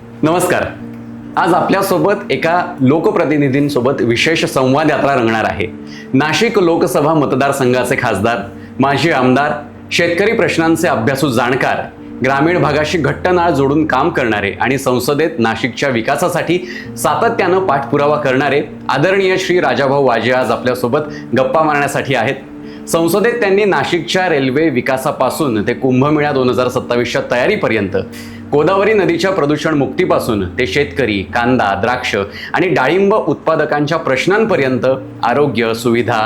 नमस्कार. आज आपल्यासोबत एका लोकप्रतिनिधींसोबत विशेष संवाद यात्रा रंगणार आहे. नाशिक लोकसभा मतदारसंघाचे खासदार, माजी आमदार, शेतकरी प्रश्नांचे अभ्यासू जाणकार, ग्रामीण भागाशी घट्ट नाळ जोडून काम करणारे आणि संसदेत नाशिकच्या विकासासाठी सातत्यानं पाठपुरावा करणारे आदरणीय श्री राजाभाऊ वाजे आज आपल्यासोबत गप्पा मारण्यासाठी आहेत. संसदेत त्यांनी नाशिकच्या रेल्वे विकासापासून ते कुंभमेळा 2027च्या तयारीपर्यंत, गोदावरी नदीच्या प्रदूषण मुक्तीपासून ते शेतकरी, कांदा, द्राक्ष आणि डाळिंब उत्पादकांच्या प्रश्नांपर्यंत आरोग्य, सुविधा,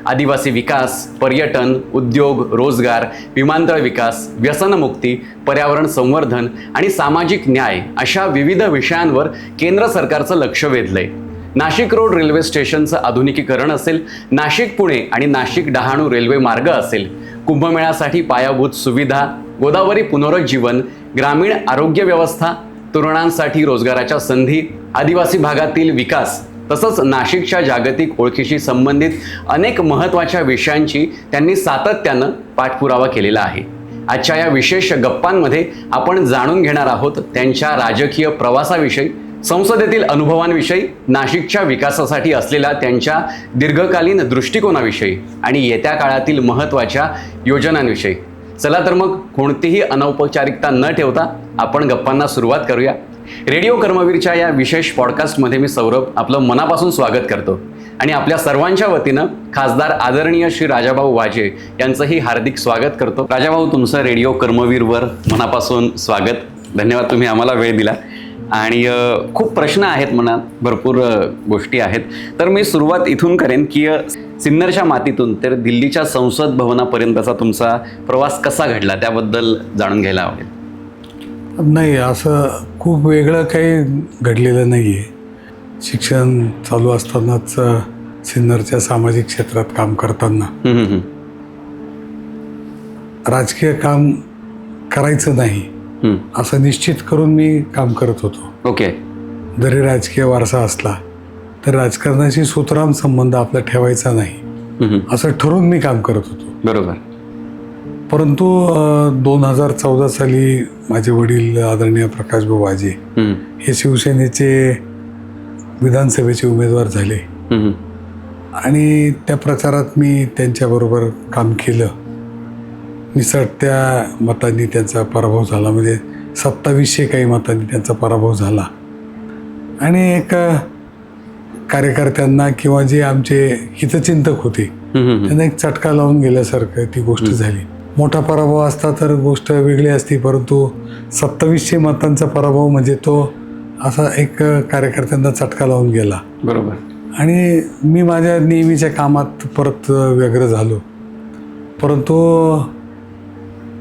आदिवासी विकास, पर्यटन, उद्योग, रोजगार, विमानतळ विकास, व्यसनमुक्ती, पर्यावरण संवर्धन आणि सामाजिक न्याय अशा विविध विषयांवर केंद्र सरकारचं लक्ष वेधलंय. नाशिक रोड रेल्वे स्टेशनचं आधुनिकीकरण असेल, नाशिक पुणे आणि नाशिक डहाणू रेल्वे मार्ग असेल, कुंभमेळ्यासाठी पायाभूत सुविधा, गोदावरी पुनरुज्जीवन, ग्रामीण आरोग्य व्यवस्था, तरुणांसाठी रोजगाराच्या संधी, आदिवासी भागातील विकास तसंच नाशिकच्या जागतिक ओळखीशी संबंधित अनेक महत्त्वाच्या विषयांची त्यांनी सातत्यानं पाठपुरावा केलेला आहे. आजच्या या विशेष गप्पांमध्ये आपण जाणून घेणार आहोत त्यांच्या राजकीय प्रवासाविषयी, संसदेतील अनुभवांविषयी, नाशिकच्या विकासासाठी असलेल्या त्यांच्या दीर्घकालीन दृष्टिकोनाविषयी आणि येत्या काळातील महत्त्वाच्या योजनांविषयी. चला तर मग कोणतीही अनौपचारिकता न ठेवता आपण गप्पांना सुरुवात करूया. रेडिओ कर्मवीरच्या या विशेष पॉडकास्टमध्ये मी सौरभ आपलं मनापासून स्वागत करतो आणि आपल्या सर्वांच्या वतीनं खासदार आदरणीय श्री राजाभाऊ वाजे यांचंही हार्दिक स्वागत करतो. राजाभाऊ, तुमचं रेडिओ कर्मवीरवर मनापासून स्वागत. धन्यवाद, तुम्ही आम्हाला वेळ दिला. आणि खूप प्रश्न आहेत मनात, भरपूर गोष्टी आहेत. तर मी सुरुवात इथून करेन की सिन्नरच्या मातीतून तर दिल्लीच्या संसद भवनापर्यंतचा तुमचा प्रवास कसा घडला त्याबद्दल जाणून घ्यायला आवडेल. नाही, असं खूप वेगळं काही घडलेलं नाही आहे. शिक्षण चालू असतानाच सिन्नरच्या सामाजिक क्षेत्रात काम करताना राजकीय काम करायचं नाही असं निश्चित करून मी काम करत होतो. ओके. जरी राजकीय वारसा असला तर राजकारणाशी सुतराम संबंध आपला ठेवायचा नाही असं ठरवून मी काम करत होतो. बरोबर. परंतु 2014 साली माझे वडील आदरणीय प्रकाशभाऊ वाजे हे शिवसेनेचे विधानसभेचे उमेदवार झाले आणि त्या प्रचारात मी त्यांच्याबरोबर काम केलं. निसटत्या मतांनी त्यांचा पराभव झाला, म्हणजे 2700 काही मतांनी त्यांचा पराभव झाला. आणि एक कार्यकर्त्यांना किंवा जे आमचे हितचिंतक होते त्यांना एक चटका लावून गेल्यासारखं ती गोष्ट झाली. मोठा पराभव असता तर गोष्ट वेगळी असती, परंतु 2700 मतांचा पराभव म्हणजे तो असा एक कार्यकर्त्यांना चटका लावून गेला. बरोबर. आणि मी माझ्या नेहमीच्या कामात परत व्यग्र झालो. परंतु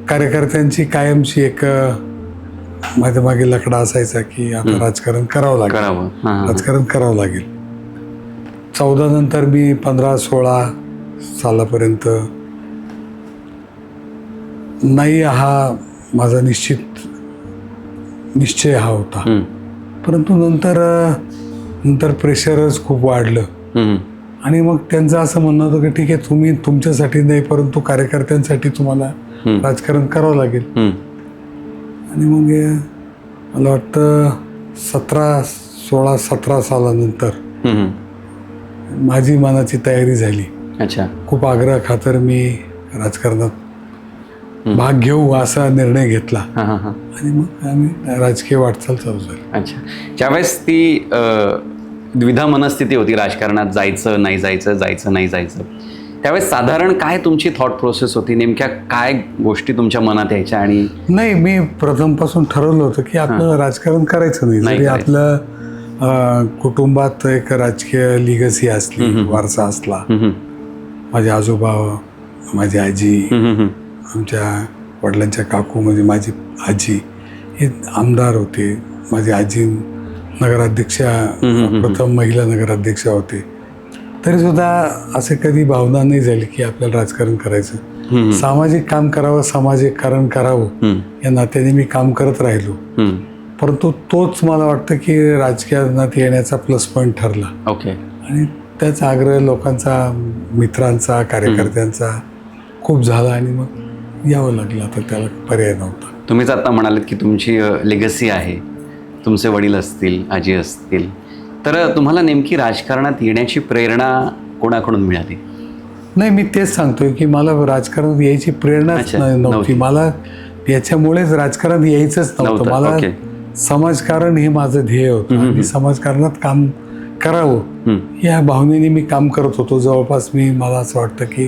कार्यकर्त्यांची कायमची एक माझ्या मागे लकडा असायचा की आता राजकारण करावं लागेल. 14 नंतर मी 15-16 सालापर्यंत नाही हा माझा निश्चय हा होता. परंतु नंतर प्रेशरच खूप वाढलं आणि मग त्यांचं असं म्हणणं होतं की ठीक आहे, तुम्ही तुमच्यासाठी नाही परंतु कार्यकर्त्यांसाठी तुम्हाला राजकारण करावं लागेल. आणि मग मला वाटतं 16-17 सालानंतर माझी मनाची तयारी झाली. अच्छा. खूप आग्रह खातर मी राजकारणात भाग घेऊ असा निर्णय घेतला आणि मग आम्ही राजकीय वाटचाल चालू झाली. अच्छा. ज्यावेळेस ती द्विधा मनस्थिती होती, राजकारणात जायचं नाही जायचं, त्यावेळेस साधारण काय तुमची थॉट प्रोसेस होती, नेमक्या काय गोष्टी तुमच्या मनात यायच्या? आणि नाही, मी प्रथमपासून ठरवलं होतं की आपलं राजकारण करायचं नाही. जरी आपलं कुटुंबात एक राजकीय लिगसी असली, वारसा असला, माझे आजोबा, माझी आजी, आमच्या वडिलांच्या काकू म्हणजे माझी आजी हे आमदार होते, माझी आजी नगराध्यक्षा, प्रथम महिला नगराध्यक्षा होते, तरीसुद्धा असे कधी भावना नाही झाली की आपल्याला राजकारण करायचं. सामाजिक काम करावं, समाजीकरण करावं या नात्याने मी काम करत राहिलो. परंतु तोच मला वाटतं की राजकारणात येण्याचा प्लस पॉईंट ठरला. ओके. आणि त्याचा आग्रह लोकांचा, मित्रांचा, कार्यकर्त्यांचा खूप झाला आणि मग यावं लागलं. आता त्याला पर्याय नव्हता. तुम्हीच आता म्हणालेत की तुमची लेगसी आहे, तुमचे वडील असतील, आजी असतील. तर तुम्हाला नेमकी राजकारणात येण्याची प्रेरणा कोणाकडून मिळाली? नाही, मी तेच सांगतोय की मला राजकारणात यायची प्रेरणाच अच्छा, नव्हती. नव्हती. मला याच्यामुळेच राजकारण यायचंच नव्हतं. मला ओके. समाजकारण हे माझं ध्येय होतं आणि समाजकारणात काम करावं या भावनेने मी काम करत होतो. जवळपास मला असं वाटतं की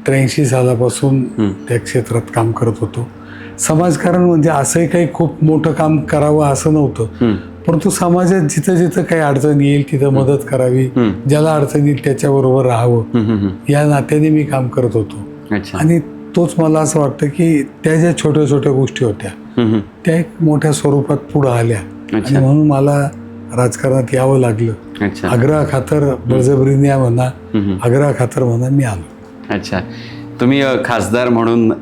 83 सालापासून त्या क्षेत्रात काम करत होतो. समाजकारण म्हणजे असंही काही खूप मोठं काम करावं असं नव्हतं, परंतु समाजात जिथं जिथं काही अडचण येईल तिथं मदत करावी, ज्याला अडचण येईल त्याच्याबरोबर राहावं या नात्याने मी काम करत होतो. अच्छा. आणि तोच मला असं वाटतं की त्या ज्या छोट्या छोट्या गोष्टी होत्या त्या एक मोठ्या स्वरूपात पुढं आल्या आणि म्हणून मला राजकारणात यावं लागलं. अच्छा. आग्रहाखातर, बळजबरीने म्हणा, आग्रहाखातर म्हणा मी आलो. अच्छा. तुम्ही खासदार म्हणून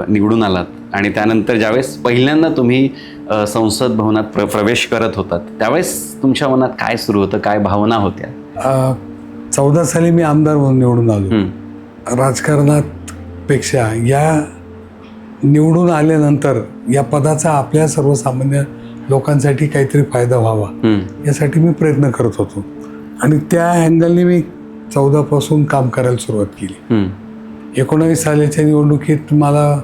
निवडून आलात आणि त्यानंतर ज्यावेळेस पहिल्यांदा तुम्ही संसद भवनात प्रवेश करत होतात त्यावेळेस तुमच्या मनात काय सुरू होतं, काय भावना होत्या? 14 साली मी आमदार म्हणून निवडून आलो. राजकारणात पेक्षा या निवडून आल्यानंतर या पदाचा आपल्या सर्वसामान्य लोकांसाठी काहीतरी फायदा व्हावा यासाठी मी प्रयत्न करत होतो आणि त्या अँगलने मी 14 पासून काम करायला सुरुवात केली. 19 सालाच्या निवडणुकीत मला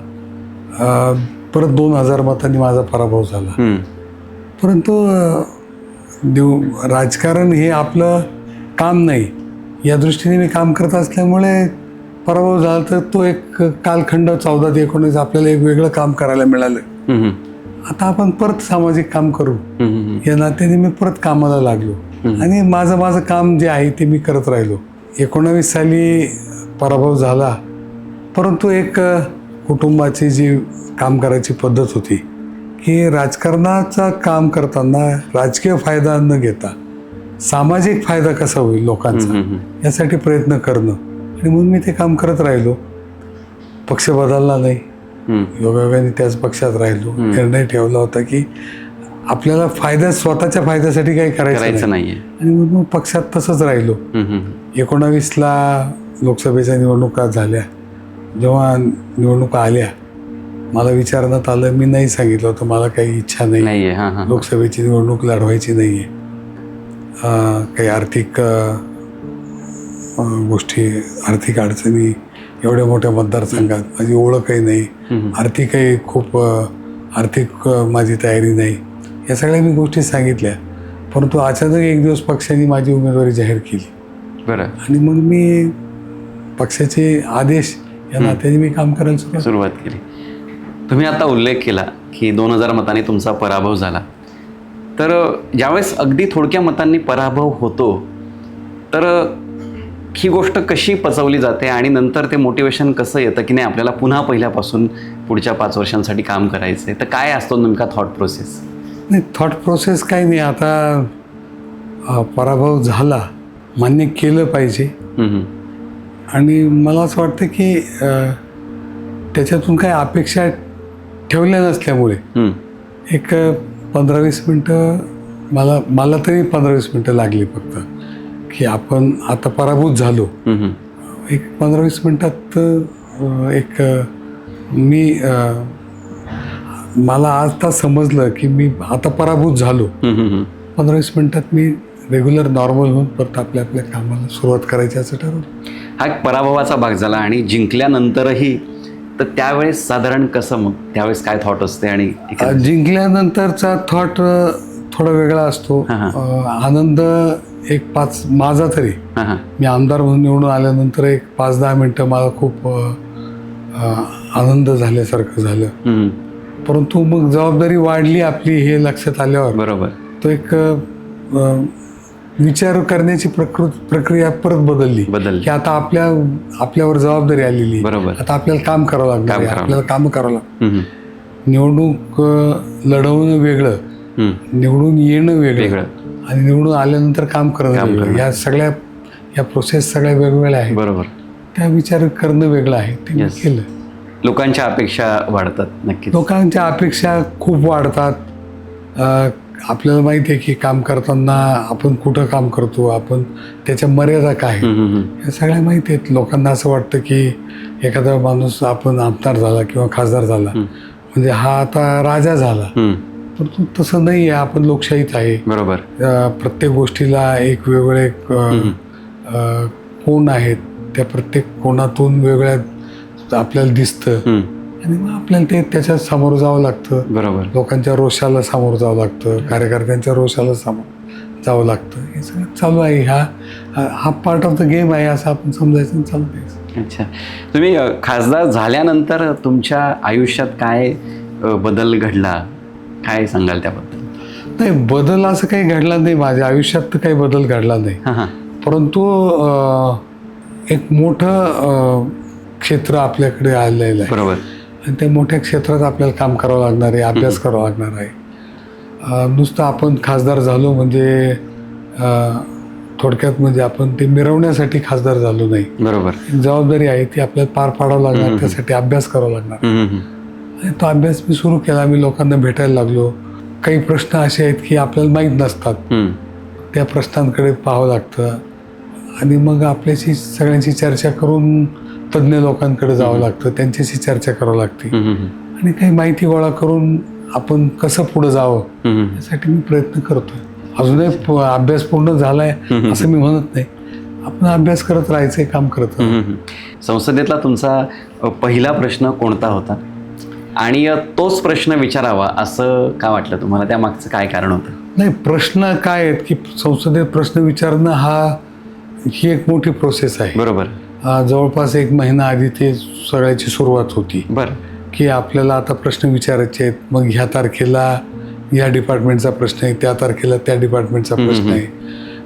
परत 2000 मतांनी माझा पराभव झाला. परंतु राजकारण हे आपलं काम नाही या दृष्टीने मी काम करत असल्यामुळे पराभव झाला तर तो एक कालखंड 14 ते 19 आपल्याला एक वेगळं काम करायला मिळालं. आता आपण परत सामाजिक काम करू या नात्याने मी परत कामाला लागलो आणि माझं काम जे आहे ते मी करत राहिलो. 19 साली पराभव झाला, परंतु एक कुटुंबाची जी काम करायची पद्धत होती की राजकारणाचा काम करताना राजकीय फायदा न घेता सामाजिक फायदा कसा होईल लोकांचा यासाठी प्रयत्न करणं आणि म्हणून मी ते काम करत राहिलो. पक्ष बदलला नाही, योगायोगाने त्याच पक्षात राहिलो. निर्णय ठेवला होता की आपल्याला स्वतःच्या फायद्यासाठी काही करायचं नाहीये आणि मग पक्षात तसंच राहिलो. 19ला लोकसभेच्या निवडणुका झाल्या. जेव्हा निवडणुका आल्या मला विचारण्यात आलं, मी नाही सांगितलं होतं मला काही इच्छा नाही लोकसभेची निवडणूक लढवायची नाहीये. काही आर्थिक गोष्टी, आर्थिक अडचणी, एवढ्या मोठ्या मतदारसंघात माझी ओळखही नाही, आर्थिक माझी तयारी नाही, या सगळ्या मी गोष्टी सांगितल्या. परंतु अचानक एक दिवस पक्षाने माझी उमेदवारी जाहीर केली. बरं. आणि मग मी पक्षाचे आदेश या नात्याने मी काम करायला सुरुवात केली. तुम्ही आता उल्लेख केला की 2000 मतांनी तुमचा पराभव झाला. तर ज्यावेळेस अगदी थोडक्या मतांनी पराभव होतो तर ही गोष्ट कशी पचवली जाते आणि नंतर ते मोटिवेशन कसं येतं की नाही आपल्याला पुन्हा पहिल्यापासून पुढच्या 5 वर्षांसाठी काम करायचं आहे? तर काय असतो नेमका थॉट प्रोसेस? नाही, थॉट प्रोसेस काही नाही. आता पराभव झाला, मान्य केलं पाहिजे आणि मला असं वाटतं की त्याच्यातून काही अपेक्षा ठेवल्या नसल्यामुळे एक 15-20 मिनटं मला तरी 15-20 मिनटं लागली फक्त की आपण आता पराभूत झालो. एक 15-20 मिनटात मला आता समजलं की मी आता पराभूत झालो. 15-20 मिनटात मी रेग्युलर नॉर्मल होऊन परत आपल्या कामाला सुरुवात करायची असं ठरवलं. हा एक पराभवाचा भाग झाला आणि जिंकल्यानंतरही तर त्यावेळेस साधारण कसं, मग त्यावेळेस काय थॉट असते? आणि जिंकल्यानंतरचा थॉट थोडा वेगळा असतो. आनंद माझा तरी मी आमदार म्हणून निवडून आल्यानंतर एक 5-10 मिनटं मला खूप आनंद झाल्यासारखं झालं. परंतु मग जबाबदारी वाढली आपली हे लक्षात आल्यावर बरोबर तो एक विचार करण्याची प्रक्रिया परत बदलली की आता आपल्यावर जबाबदारी आलेली, बरोबर, आता आपल्याला काम करावं लागणार, आपल्याला काम करावं लागतं. निवडणूक लढवणं वेगळं, निवडून येणं वेगळं आणि निवडून आल्यानंतर काम करणं वेगळं. या प्रोसेस सगळ्या वेगवेगळ्या आहेत. बरोबर. त्या विचार करणं वेगळं आहे ते मी केलं. लोकांच्या अपेक्षा वाढतात. नक्की लोकांच्या अपेक्षा खूप वाढतात. आपल्याला माहिती आहे की काम करताना आपण कुठं काम करतो, आपण त्याच्या मर्यादा काय या सगळ्या माहिती आहेत. लोकांना असं वाटतं की एखादा माणूस आपण आमदार झाला किंवा खासदार झाला म्हणजे हा आता राजा झाला. परंतु तसं नाही आहे. आपण लोकशाहीत आहे. बरोबर. प्रत्येक गोष्टीला एक वेगवेगळे कोण आहेत. त्या प्रत्येक कोणातून वेगळ्या आपल्याला दिसतं आणि मग आपल्याला त्याच्यात सामोरं जावं लागतं. बरोबर. लोकांच्या रोषाला सामोरं जावं लागतं. कार्यकर्त्यांच्या रोषाला सामोरं जावं लागतं. हे सगळं चालू आहे. हा पार्ट ऑफ द गेम आहे असं आपण समजायचं आणि चालू आहे. अच्छा. तुम्ही खासदार झाल्यानंतर तुमच्या आयुष्यात काय बदल घडला, काय सांगाल त्याबद्दल? नाही, बदल असं काही घडला नाही. माझ्या आयुष्यात तर काही बदल घडला नाही. परंतु एक मोठं क्षेत्र आपल्याकडे आलेलं आहे. बरोबर. आणि त्या मोठ्या क्षेत्रात आपल्याला काम करावं लागणार आहे. अभ्यास करावा लागणार आहे. नुसतं आपण खासदार झालो म्हणजे थोडक्यात म्हणजे आपण ते मिरवण्यासाठी खासदार झालो नाही. बरोबर. जबाबदारी आहे ती आपल्याला पार पाडावं लागणार. त्यासाठी अभ्यास करावा लागणार. आणि तो अभ्यास मी सुरू केला. मी लोकांना भेटायला लागलो. काही प्रश्न असे आहेत की आपल्याला माहीत नसतात. त्या प्रश्नांकडे पाहावं लागतं आणि मग आपल्याशी सगळ्यांची चर्चा करून तज्ज्ञ लोकांकडे जावं लागतं. त्यांच्याशी चर्चा करावं लागते आणि काही माहिती गोळा करून आपण कसं पुढे जावं यासाठी मी प्रयत्न करतोय. अजूनही अभ्यास पूर्ण झालाय असं मी म्हणत नाही. आपण अभ्यास करत राहायचंय, काम करत. संसदेतला तुमचा पहिला प्रश्न कोणता होता आणि तोच प्रश्न विचारावा असं का वाटलं तुम्हाला? त्या मागचं काय कारण होतं? नाही, प्रश्न काय आहेत की संसदेत प्रश्न विचारणं ही एक मोठी प्रोसेस आहे. बरोबर. जवळपास 1 महिना आधी ते सगळ्याची सुरुवात होती. बरं. की आपल्याला आता प्रश्न विचारायचे आहेत. मग ह्या तारखेला या डिपार्टमेंटचा प्रश्न आहे, त्या तारखेला त्या डिपार्टमेंटचा प्रश्न आहे.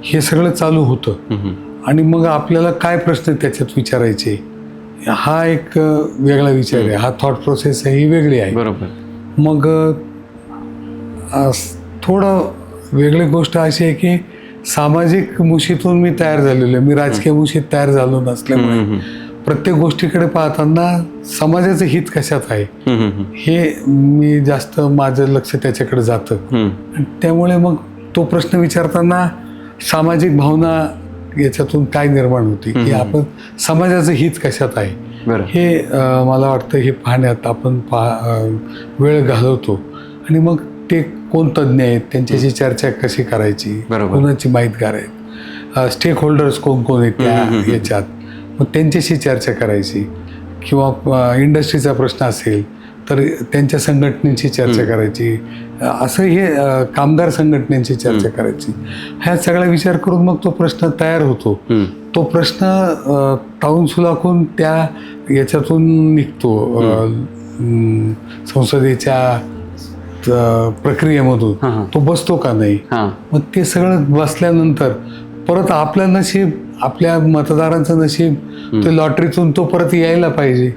हे सगळं चालू होतं आणि मग आपल्याला काय प्रश्न त्याच्यात विचारायचे हा एक वेगळा विचार आहे. हा थॉट प्रोसेस आहे, ही वेगळी आहे. बरोबर. मग थोडं वेगळी गोष्ट अशी आहे की सामाजिक मुशीतून मी तयार झालेलो आहे. मी राजकीय मुशीत तयार झालो नसल्यामुळे प्रत्येक गोष्टीकडे पाहताना समाजाचं हित कशात आहे हे मी जास्त माझं लक्ष त्याच्याकडे जातं. त्यामुळे मग तो प्रश्न विचारताना सामाजिक भावना याच्यातून काय निर्माण होती की आपण समाजाचं हित कशात आहे हे मला वाटतं हे पाहण्यात आपण वेळ घालवतो. आणि मग ते कोण तज्ज्ञ आहेत, त्यांच्याशी चर्चा कशी करायची, कोणाची माहितगार आहेत, स्टेक होल्डर्स कोण कोण आहेत त्या याच्यात, मग त्यांच्याशी चर्चा करायची. किंवा इंडस्ट्रीचा प्रश्न असेल तर त्यांच्या संघटनेची चर्चा करायची. असं हे कामगार संघटनेची चर्चा करायची. ह्या सगळा विचार करून मग तो प्रश्न तयार होतो. तो प्रश्न ताऊन सुलाखून त्या याच्यातून निघतो संसदेच्या प्रक्रियेमधून. तो बसतो का नाही. मग ते सगळं बसल्यानंतर परत आपलं नशीब, आपल्या मतदारांचं नशीब ते लॉटरीतून तो परत यायला पाहिजे.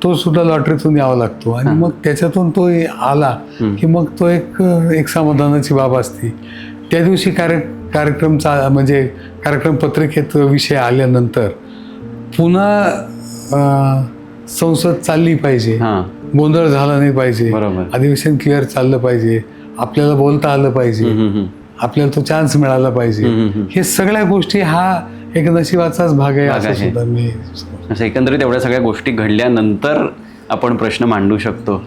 तो सुद्धा लॉटरीतून यावा लागतो आणि मग त्याच्यातून तो आला की मग तो एक समाधानाची बाब असते. त्या दिवशी कार्यक्रम म्हणजे कार्यक्रम पत्रिकेत विषय आल्यानंतर पुन्हा संसद चालली पाहिजे. गोंधळ झाला नाही पाहिजे. अधिवेशन क्लिअर चाललं पाहिजे. आपल्याला बोलता आलं पाहिजे. आपल्याला तो चान्स मिळाला पाहिजे. हे सगळ्या गोष्टी हा एक नशिबाचाच भाग आहे असं सुद्धा मी. एकंदरीत एवढ्या सगळ्या गोष्टी घडल्यानंतर आपण प्रश्न मांडू शकतो.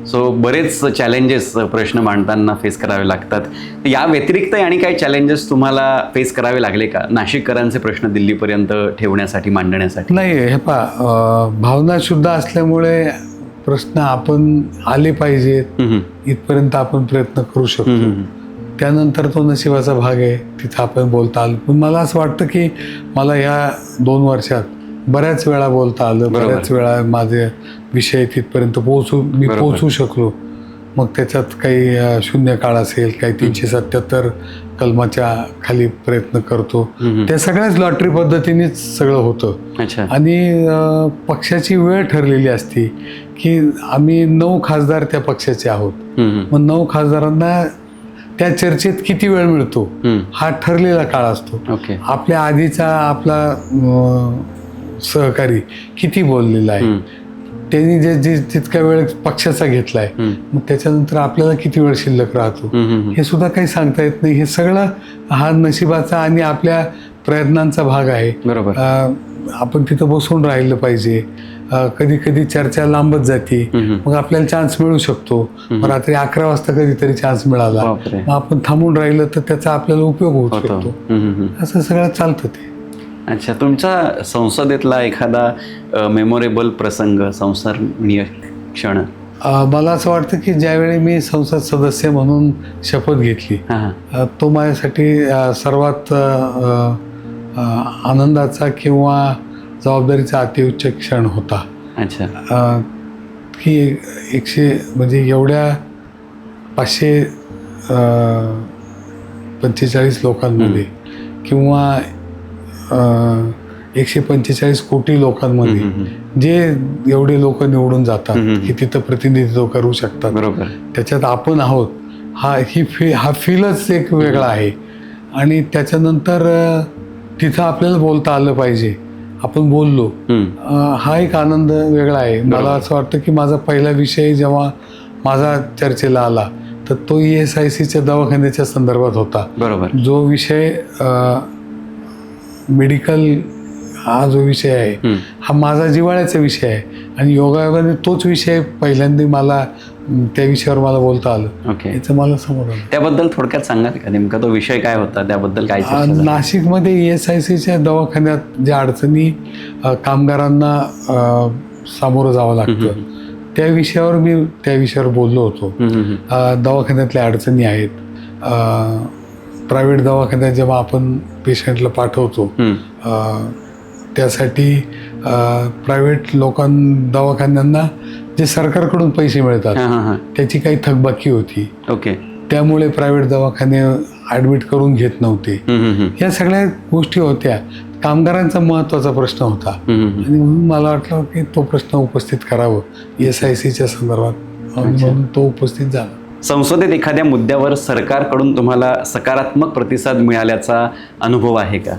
सो बरेच चॅलेंजेस प्रश्न मांडताना फेस करावे लागतात. या व्यतिरिक्त आणि काही चॅलेंजेस तुम्हाला फेस करावे लागले का नाशिककरांचे प्रश्न दिल्लीपर्यंत ठेवण्यासाठी, मांडण्यासाठी? नाही, हे पहा, भावना शुद्ध असल्यामुळे प्रश्न आपण आले पाहिजेत इथपर्यंत आपण प्रयत्न करू शकतो. त्यानंतर तो नशिबाचा भाग आहे, तिथं आपण बोलता आलं. पण मला असं वाटतं की मला ह्या 2 वर्षात बऱ्याच वेळा बोलता आलं. बऱ्याच वेळा माझे विषय तिथपर्यंत मी पोहोचू शकलो. मग त्याच्यात काही शून्य काळ असेल, काही 377 कलमाच्या खाली प्रयत्न करतो. त्या सगळ्याच लॉटरी पद्धतीनेच सगळं होतं. आणि पक्षाची वेळ ठरलेली असती की आम्ही 9 खासदार त्या पक्षाचे आहोत. मग 9 खासदारांना त्या चर्चेत किती वेळ मिळतो हा ठरलेला काळ असतो. आपल्या आधीचा आपला सहकारी किती बोललेला आहे, त्यांनी जे जितका वेळ पक्षाचा घेतलाय, मग त्याच्यानंतर आपल्याला किती वेळ शिल्लक राहतो हे सुद्धा काही सांगता येत नाही. हे सगळं हा नशिबाचा आणि आपल्या प्रयत्नांचा भाग आहे. आपण तिथं बसून राहिलं पाहिजे. कधी कधी चर्चा लांबत जाते, मग आपल्याला चान्स मिळू शकतो. मग रात्री 11 वाजता कधीतरी चान्स मिळाला, बापरे. मग आपण थांबून राहिलं तर त्याचा आपल्याला उपयोग होऊ शकतो. असं सगळं चालतं ते. अच्छा, तुमच्या संसदेतला एखादा मेमोरेबल प्रसंग, संस्मरणीय क्षण? मला असं वाटतं की ज्यावेळी मी संसद सदस्य म्हणून शपथ घेतली, तो माझ्यासाठी सर्वात आनंदाचा किंवा जबाबदारीचा अतिउच्च क्षण होता. अच्छा. की 100 म्हणजे एवढ्या 545 लोकांमध्ये किंवा 145 कोटी लोकांमध्ये जे एवढे लोक निवडून जातात की तिथं प्रतिनिधित्व करू शकतात, बरोबर, त्याच्यात आपण आहोत, हा फीलच एक वेगळा आहे. आणि त्याच्यानंतर तिथं आपल्याला बोलता आलं पाहिजे, आपण बोललो, हा एक आनंद वेगळा आहे. मला असं वाटतं की माझा पहिला विषय जेव्हा माझा चर्चेला आला तर तो ESICच्या दवाखान्याच्या संदर्भात होता. बरोबर. जो विषय मेडिकल हा जो विषय आहे हा माझा जिव्हाळ्याचा विषय आहे आणि योगायोगाने तोच विषय पहिल्यांदा मला त्या विषयावर मला बोलता आलं. ओके. याचं मला समोर आलं. त्याबद्दल थोडक्यात सांगाल का, नेमका तो विषय काय होता, त्याबद्दल काय चर्चा झाली? नाशिकमध्ये ESICच्या दवाखान्यात ज्या अडचणी कामगारांना सामोरं जावं लागतं त्या विषयावर बोललो होतो. दवाखान्यातल्या अडचणी आहेत. प्रायव्हेट दवाखान्यात जेव्हा आपण पेशंटला पाठवतो त्यासाठी प्रायव्हेट दवाखान्यांना जे सरकारकडून पैसे मिळतात त्याची काही थकबाकी होती. ओके. त्यामुळे प्रायव्हेट दवाखाने ॲडमिट करून घेत नव्हते. या सगळ्या गोष्टी होत्या. कामगारांचा महत्त्वाचा प्रश्न होता आणि म्हणून मला वाटलं की तो प्रश्न उपस्थित करावं ESICच्या संदर्भात, म्हणून तो उपस्थित झाला. संसदेत एखाद्या मुद्द्यावर सरकारकडून तुम्हाला सकारात्मक प्रतिसाद मिळाल्याचा अनुभव आहे का?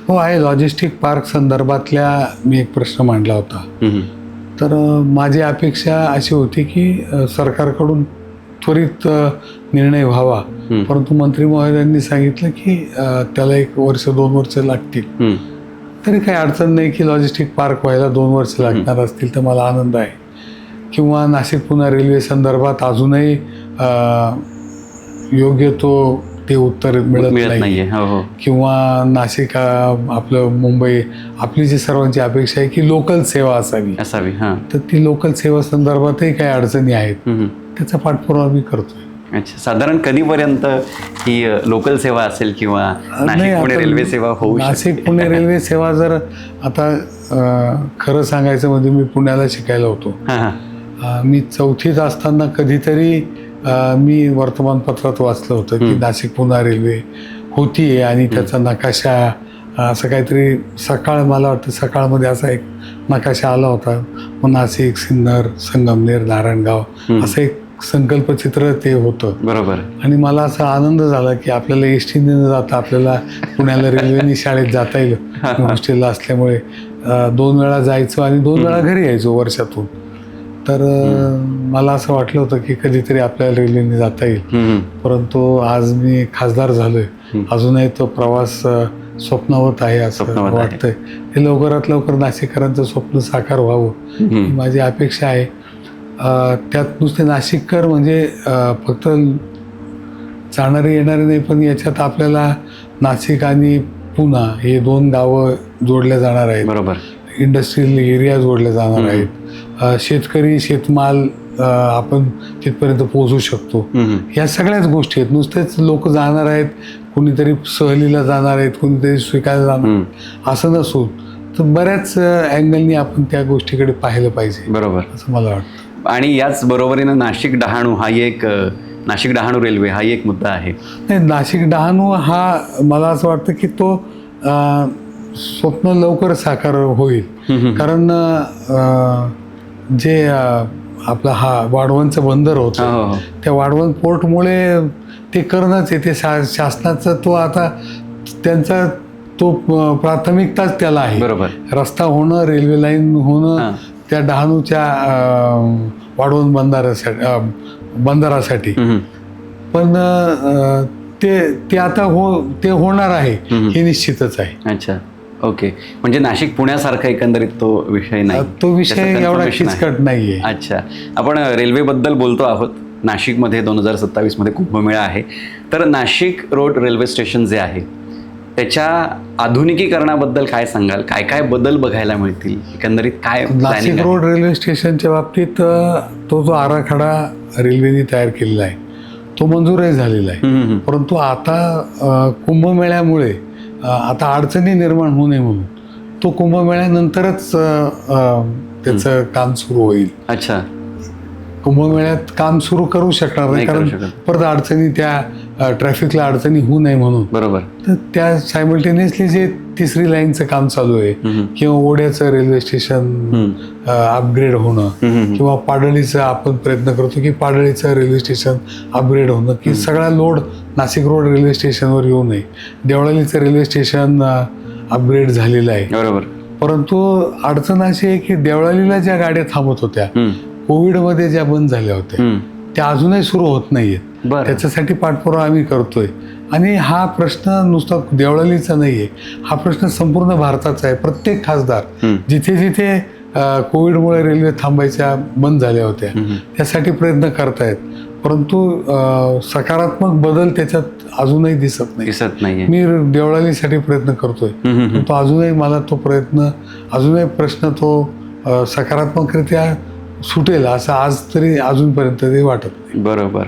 हो आहे. लॉजिस्टिक पार्क संदर्भातल्या मी एक प्रश्न मांडला होता. तर माझी अपेक्षा अशी होती की सरकारकडून त्वरित निर्णय व्हावा, परंतु मंत्री महोदयांनी सांगितलं की त्याला 1 वर्ष 2 वर्ष लागतील. तरी काही अडचण नाही की लॉजिस्टिक पार्क व्हायला 2 वर्ष लागणार असतील तर मला आनंद आहे. किंवा नाशिक पुणे रेल्वे संदर्भात अजूनही योग्य ते उत्तर मिळत नाही. किंवा नाशिक आपलं मुंबई, आपली जी सर्वांची अपेक्षा आहे की लोकल सेवा असावी, तर ती लोकल सेवा संदर्भातही काही अडचणी आहेत. त्याचा पाठपुरावा मी करतोय. अच्छा, साधारण कधीपर्यंत ही लोकल सेवा असेल किंवा नाशिक पुणे रेल्वे सेवा होऊ शकते? नाशिक पुणे रेल्वे सेवा जर आता खरं सांगायचं म्हणजे मी पुण्याला शिकायला होतो. मी 4थीत असताना कधीतरी मी वर्तमानपत्रात वाचलं होतं की नाशिक पुणे रेल्वे होतीये आणि त्याचा नकाशा असं काहीतरी मला वाटतं सकाळमध्ये असा एक नकाशा आला होता. मग नाशिक, सिन्नर, संगमनेर, नारायणगाव असं एक संकल्पचित्र ते होतं. बरोबर. आणि मला असा आनंद झाला की आपल्याला एसटीने न जाता आपल्याला पुण्याला रेल्वेने शाळेत जाता येईल. हॉस्टेलला असल्यामुळे 2 वेळा जायचो आणि 2 वेळा घरी यायचो वर्षातून. तर मला असं वाटलं होतं की कधीतरी आपल्याला रेल्वेने जाता येईल. परंतु आज मी खासदार झालोय, अजूनही तो प्रवास स्वप्नावत आहे असं वाटतंय. हे लवकरात लवकर नाशिककरांचं स्वप्न साकार व्हावं ही माझी अपेक्षा आहे. त्यात नुसते नाशिककर म्हणजे फक्त जाणारे येणारे नाही, पण याच्यात आपल्याला नाशिक आणि पुणे हे 2 गावं जोडल्या जाणार आहेत. बरोबर. इंडस्ट्रियल एरिया जोडले जाणार आहेत. शेतकरी, शेतमाल आपण तिथपर्यंत पोहोचू शकतो. या सगळ्याच गोष्टी आहेत. नुसतेच लोक जाणार आहेत, कुणीतरी सहलीला जाणार आहेत, कुणीतरी स्वीकारायला जाणार असं नसून तर बऱ्याच अँगलनी आपण त्या गोष्टीकडे पाहिलं पाहिजे. बरोबर, असं मला वाटतं. आणि याच बरोबरीनं नाशिक डहाणू रेल्वे हा एक मुद्दा आहे. नाही, नाशिक डहाणू हा मला असं वाटतं की तो स्वप्न लवकर साकार होईल. कारण जे आपला हा वाढवणचं बंदर होतं त्या वाढवण पोर्टमुळे ते करणंच आहे. ते शासनाचं तो आता त्यांचा तो प्राथमिकताच त्याला आहे. बरोबर. रस्ता होणं, रेल्वे लाईन होणं त्या डहाणूच्या वाढवण बंदरासाठी. पण ते आता ते होणार आहे हे निश्चितच आहे. अच्छा. ओके, म्हणजे नाशिक पुण्यासारखा एकंदरीत तो विषय नाही, तो विषय त्याचं एवढा confirmation आहे. किचकट नाहीये. अच्छा, आपण रेल्वेबद्दल बोलतो आहोत. नाशिकमध्ये 2027 मध्ये कुंभमेळा आहे, तर नाशिक रोड रेल्वे स्टेशन जे आहे त्याच्या आधुनिकीकरणाबद्दल काय सांगाल? काय काय बदल बघायला मिळतील? एकंदरीत काय planning नाशिक आहे? रोड रेल्वे स्टेशनच्या बाबतीत तो जो आराखडा रेल्वेने तयार केलेला आहे तो मंजूरही झालेला आहे. परंतु आता कुंभमेळ्यामुळे आता अडचणी निर्माण होऊ नये म्हणून तो कुंभमेळ्यानंतरच त्याचं काम सुरू होईल. अच्छा, कुंभमेळ्यात काम सुरू करू शकणार नाही, नाही करू कारण शकत. परत अडचणी त्या ट्रॅफिकला अडचणी होऊ नये म्हणून. बरोबर. तर त्या सायमल्टेनियसली जे तिसरी लाईनचं काम चालू आहे किंवा ओढ्याचं रेल्वे स्टेशन अपग्रेड होणं किंवा पाडळीचं आपण प्रयत्न करतो की पाडळीचं रेल्वे स्टेशन अपग्रेड होणं, की सगळा लोड नाशिक रोड रेल्वे स्टेशनवर येऊ नये. देवळालीचं रेल्वे स्टेशन अपग्रेड झालेलं आहे. बरोबर. परंतु अडचण अशी आहे की देवळालीला ज्या गाड्या थांबत होत्या कोविडमध्ये ज्या बंद झाल्या होत्या त्या अजूनही सुरू होत नाहीयेत. बरं. त्याच्यासाठी पाठपुरावा आम्ही करतोय. आणि हा प्रश्न नुसता देवळालीचा नाहीये, हा प्रश्न संपूर्ण भारताचा आहे. प्रत्येक खासदार जिथे जिथे कोविडमुळे रेल्वे थांबायच्या बंद झाल्या होत्या त्यासाठी प्रयत्न करतायत, परंतु सकारात्मक बदल त्याच्यात अजूनही दिसत नाही. मी देवळालीसाठी प्रयत्न करतोय, तो अजूनही मला तो प्रयत्न अजूनही प्रश्न तो सकारात्मकरित्या सुटेल असं आज तरी अजूनपर्यंत तरी वाटत नाही. बरोबर.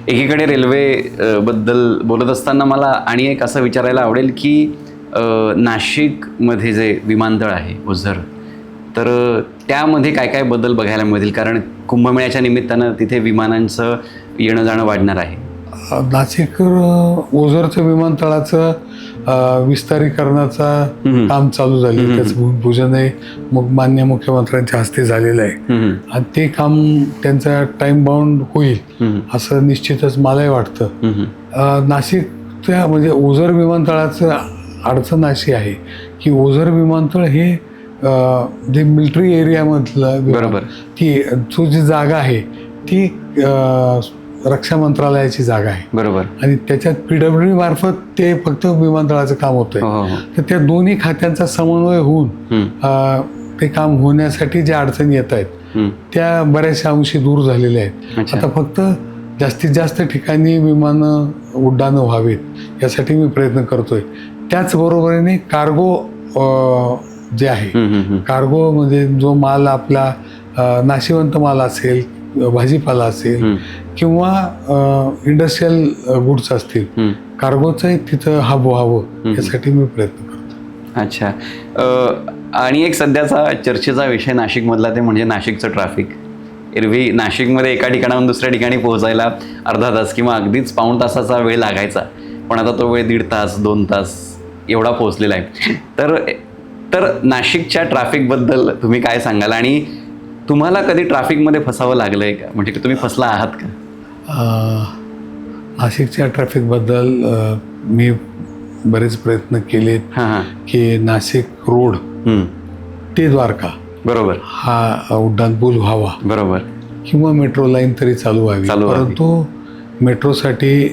एकीकडे रेल्वे बद्दल बोलत असताना मला आणि एक असं विचारायला आवडेल की नाशिकमध्ये जे विमानतळ आहे ओझर, तर त्यामध्ये काय काय बदल बघायला मिळतील? कारण कुंभमेळ्याच्या निमित्तानं तिथे विमानांचं येणं जाणं वाढणार आहे. नाशिक ओझरचं विमानतळाचं विस्तारीकरणाचा काम चालू झाले. त्याचं भूमिपूजनही मग मान्य मुख्यमंत्र्यांच्या हस्ते झालेलं आहे आणि ते काम त्यांचा टाइम बाउंड होईल असं निश्चितच मलाही वाटतं. नाशिकच्या म्हणजे ओझर विमानतळाचं अडचण अशी आहे की ओझर विमानतळ हे जे मिलिटरी एरियामधलं बरोबर की जो जी जागा आहे ती रक्षा मंत्रालयाची जागा आहे. बरोबर. आणि त्याच्यात PWD मार्फत ते फक्त विमानतळाचं काम होतंय. तर त्या दोन्ही खात्यांचा समन्वय होऊन ते काम होण्यासाठी ज्या अडचणी येत आहेत त्या बऱ्याचशा अंशी दूर झालेल्या आहेत. आता फक्त जास्तीत जास्त ठिकाणी विमानं उड्डाणं व्हावीत यासाठी मी प्रयत्न करतोय. त्याचबरोबरीने कार्गो जे आहे, कार्गो म्हणजे जो माल आपला नाशिवंत माल असेल, भाजीपाला असेल किंवा इंडस्ट्रीयल गुड्स असतील, कार्गोचंही तिथं हब व्हावं यासाठी मी प्रयत्न करतो. अच्छा. आणि एक सध्याचा चर्चेचा विषय नाशिकमधला ते म्हणजे नाशिकचं ट्रॅफिक. एरवी नाशिकमध्ये एका ठिकाणाहून दुसऱ्या ठिकाणी पोहोचायला अर्धा तास किंवा अगदीच पाऊण तासाचा वेळ लागायचा, पण आता तो वेळ 1.5 तास 2 तास एवढा पोहोचलेला आहे. तर नाशिकच्या ट्रॅफिकबद्दल तुम्ही काय सांगाल? आणि तुम्हाला कधी ट्रॅफिकमध्ये फसावं लागलंय का? म्हणजे तुम्ही फसला आहात का? नाशिकच्या ट्रॅफिकबद्दल मी बरेच प्रयत्न केलेत की नाशिक रोड ते द्वारका बरोबर हा उड्डाणपूल व्हावा. बरोबर. किंवा मेट्रो लाईन तरी चालू व्हावी. परंतु मेट्रोसाठी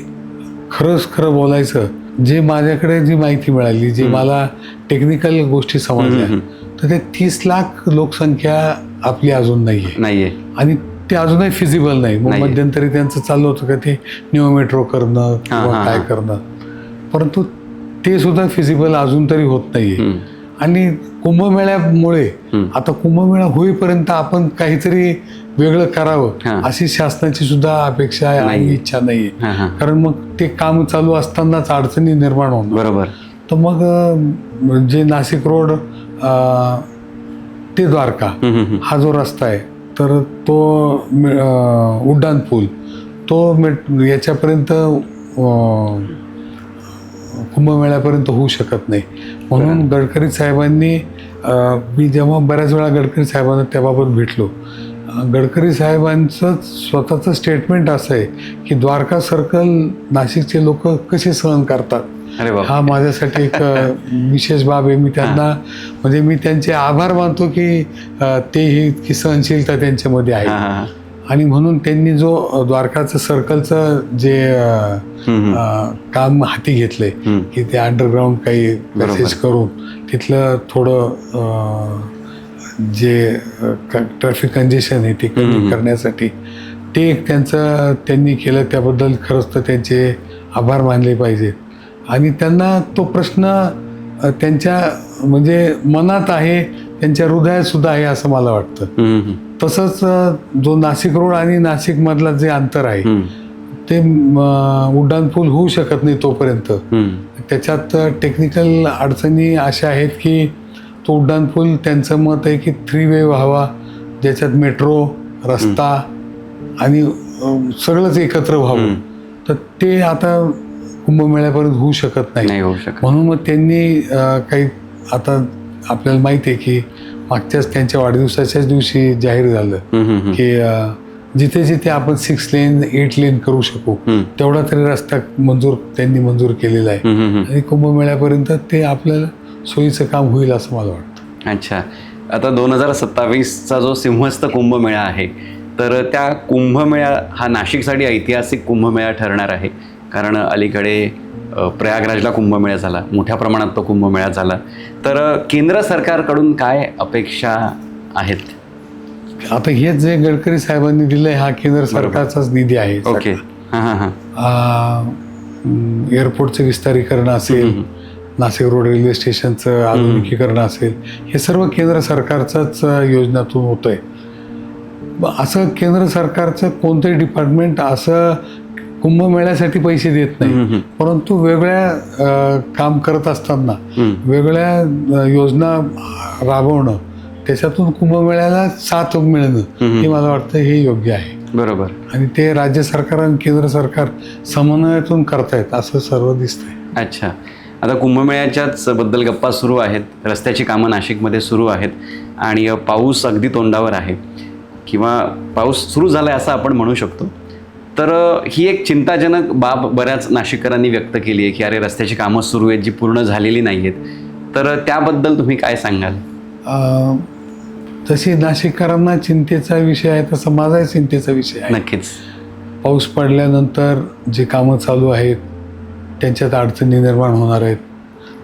खरं बोलायचं, जे माझ्याकडे जी माहिती मिळाली, जी मला टेक्निकल गोष्टी समजल्या, तर ते 30 लाख लोकसंख्या आपली अजून नाहीये आणि ते अजूनही फिजिबल नाही. मग मध्यंतरी त्यांचं चाललं होतं का ते न्यू मेट्रो करणं किंवा काय करणं, परंतु ते सुद्धा फिजिबल अजून तरी होत नाहीये. आणि कुंभमेळ्यामुळे आता कुंभमेळा होईपर्यंत आपण काहीतरी वेगळं करावं अशी शासनाची सुद्धा अपेक्षा आणि इच्छा नाहीये. कारण मग ते काम चालू असतानाच अडचणी निर्माण होणार. बरोबर. तर मग जे नाशिक रोड ते द्वारका हा जो रस्ता आहे, तर तो उड्डाणपूल तो याच्यापर्यंत कुंभमेळ्यापर्यंत होऊ शकत नाही. म्हणून गडकरी साहेबांनी, मी जेव्हा बऱ्याच वेळा गडकरी साहेबांना त्याबाबत भेटलो, गडकरी साहेबांचं स्वतःचं स्टेटमेंट असं आहे की द्वारका सर्कल नाशिकचे लोक कसे सहन करतात, हा माझ्यासाठी एक विशेष बाब आहे. मी त्यांना म्हणजे मी त्यांचे आभार मानतो की ते ही इतकी सहनशीलता त्यांच्यामध्ये आहे. आणि म्हणून त्यांनी जो द्वारकाचं सर्कलचं जे काम हाती घेतलंय की ते अंडरग्राऊंड काही पॅसेज करून तिथलं थोडं जे ट्रॅफिक कंजेशन आहे ते कमी करण्यासाठी ते एक त्यांनी केलं, त्याबद्दल खरंच तर त्यांचे आभार मानले पाहिजेत. आणि त्यांना तो प्रश्न त्यांच्या म्हणजे मनात आहे, त्यांच्या हृदयात सुद्धा आहे असं मला वाटतं. तसंच जो नाशिक रोड आणि नाशिक मधला जे अंतर आहे ते उड्डाणपूल होऊ शकत नाही तोपर्यंत. त्याच्यात टेक्निकल अडचणी अशा आहेत की तो उड्डाणपूल त्यांचं मत आहे की 3 वे व्हावा, ज्याच्यात मेट्रो, रस्ता आणि सगळंच एकत्र व्हावं. तर ते आता कुंभमेळ्यापर्यंत होऊ शकत नाही. म्हणून मग त्यांनी काही आता आपल्याला माहिती आहे की मागच्याच त्यांच्या वाढदिवसाच्याच दिवशी जाहीर झालं की जिथे जिथे आपण 6 लेन 8 लेन करू शकू तेवढा तरी रस्ता त्यांनी मंजूर केलेला आहे. आणि कुंभमेळ्यापर्यंत ते आपल्याला सोयीचं काम होईल असं मला वाटतं. अच्छा, आता 2027चा जो सिंहस्थ कुंभमेळा आहे, तर त्या कुंभमेळा हा नाशिकसाठी ऐतिहासिक कुंभमेळा ठरणार आहे. कारण अलीकडे प्रयागराजला कुंभमेळा झाला, मोठ्या प्रमाणात तो कुंभमेळा झाला. तर केंद्र सरकारकडून काय अपेक्षा आहेत? आता हे जे गडकरी साहेबांनी दिलंय हा केंद्र सरकारचाच निधी आहे. ओके. एअरपोर्टचं विस्तारीकरण असेल, नाशिक रोड रेल्वे स्टेशनचं आधुनिकीकरण असेल, हे सर्व केंद्र सरकारच्याच योजनातून होत आहे. असं केंद्र सरकारचं कोणतंही डिपार्टमेंट असं कुंभमेळ्यासाठी पैसे देत नाही, परंतु वेगळ्या काम करत असताना वेगळ्या योजना राबवणं, त्याच्यातून कुंभमेळ्याला साथ मिळणं हे मला वाटतं हे योग्य आहे. बरोबर. आणि ते राज्य सरकार आणि केंद्र सरकार समन्वयातून करतायत असं सर्व दिसतंय. अच्छा, आता कुंभमेळ्याच्याच बद्दल गप्पा सुरू आहेत. रस्त्याची कामं नाशिकमध्ये सुरू आहेत आणि पाऊस अगदी तोंडावर आहे किंवा पाऊस सुरू झाला आहे असं आपण म्हणू शकतो. तर ही एक चिंताजनक बाब बऱ्याच नाशिककरांनी व्यक्त केली आहे की अरे रस्त्याची कामं सुरू आहेत जी पूर्ण झालेली नाही आहेत. तर त्याबद्दल तुम्ही काय सांगाल? जशी नाशिककरांना चिंतेचा विषय आहे तसा माझाही चिंतेचा विषय आहे. नक्कीच. पाऊस पडल्यानंतर जे कामं चालू आहेत त्यांच्यात अडचणी निर्माण होणार आहेत.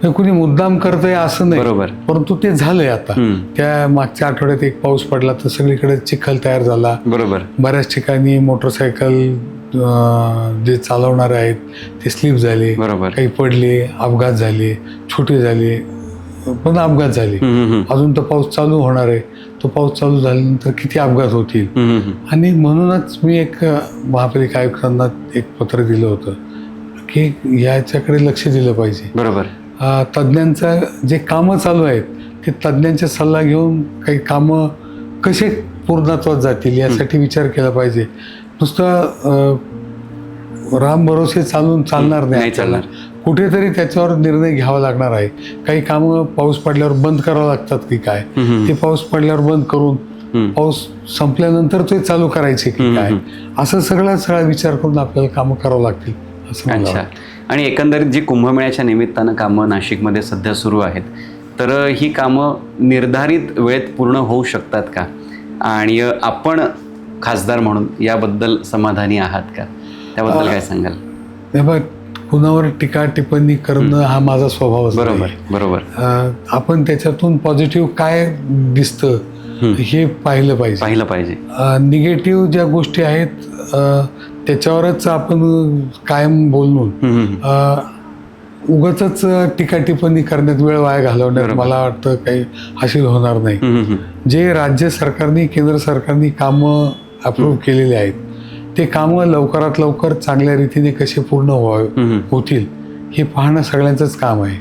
कुणी मुद्दाम करतंय असं नाही, बरोबर, परंतु ते झालंय. आता त्या मागच्या आठवड्यात एक पाऊस पडला तर सगळीकडे चिखल तयार झाला. बरोबर. बऱ्याच ठिकाणी मोटरसायकल जे चालवणारे आहेत ते स्लिप झाले, बरोबर, काही पडले, अपघात झाले, छोटे झाले पण अपघात झाले. अजून तर पाऊस चालू होणार आहे. तो पाऊस चालू झाल्यानंतर किती अपघात होतील. आणि म्हणूनच मी एक महापालिका आयुक्तांना एक पत्र दिलं होतं की याच्याकडे लक्ष दिलं पाहिजे. बरोबर. तज्ज्ञांचं जे कामं चालू आहेत ते तज्ज्ञांचा सल्ला घेऊन काही कामं कसे पूर्णत्वात जातील यासाठी विचार केला पाहिजे. नुसतं राम भरोसे चालणार नाही. चालणार. कुठेतरी त्याच्यावर निर्णय घ्यावा लागणार आहे. काही कामं पाऊस पडल्यावर बंद करावं लागतात की काय, ते पाऊस पडल्यावर बंद करून पाऊस संपल्यानंतर ते चालू करायचे की काय, असं सगळा विचार करून आपल्याला कामं करावं लागतील असं मला वाटतं. आणि एकंदरीत जी कुंभमेळ्याच्या निमित्तानं कामं नाशिकमध्ये सध्या सुरू आहेत, तर ही कामं निर्धारित वेळेत पूर्ण होऊ शकतात का? आणि आपण खासदार म्हणून याबद्दल समाधानी आहात का? त्याबद्दल काय सांगाल? बघ, कुणावर टीका टिप्पणी करणं हा माझा स्वभाव. बरोबर. बरोबर. आपण त्याच्यातून पॉझिटिव्ह काय दिसतं हे पाहिलं पाहिजे. निगेटिव्ह ज्या गोष्टी आहेत त्याच्यावरच आपण कायम बोलून उगाचच टीका टिप्पणी करण्यात वेळ वाया घालवण्यात मला वाटतं काही हासिल होणार नाही. जे राज्य सरकारने केंद्र सरकारने कामं अप्रूव्ह केलेले आहेत ते कामं लवकरात लवकर चांगल्या रीतीने कसे पूर्ण होतील हे पाहणं सगळ्यांचंच काम आहे.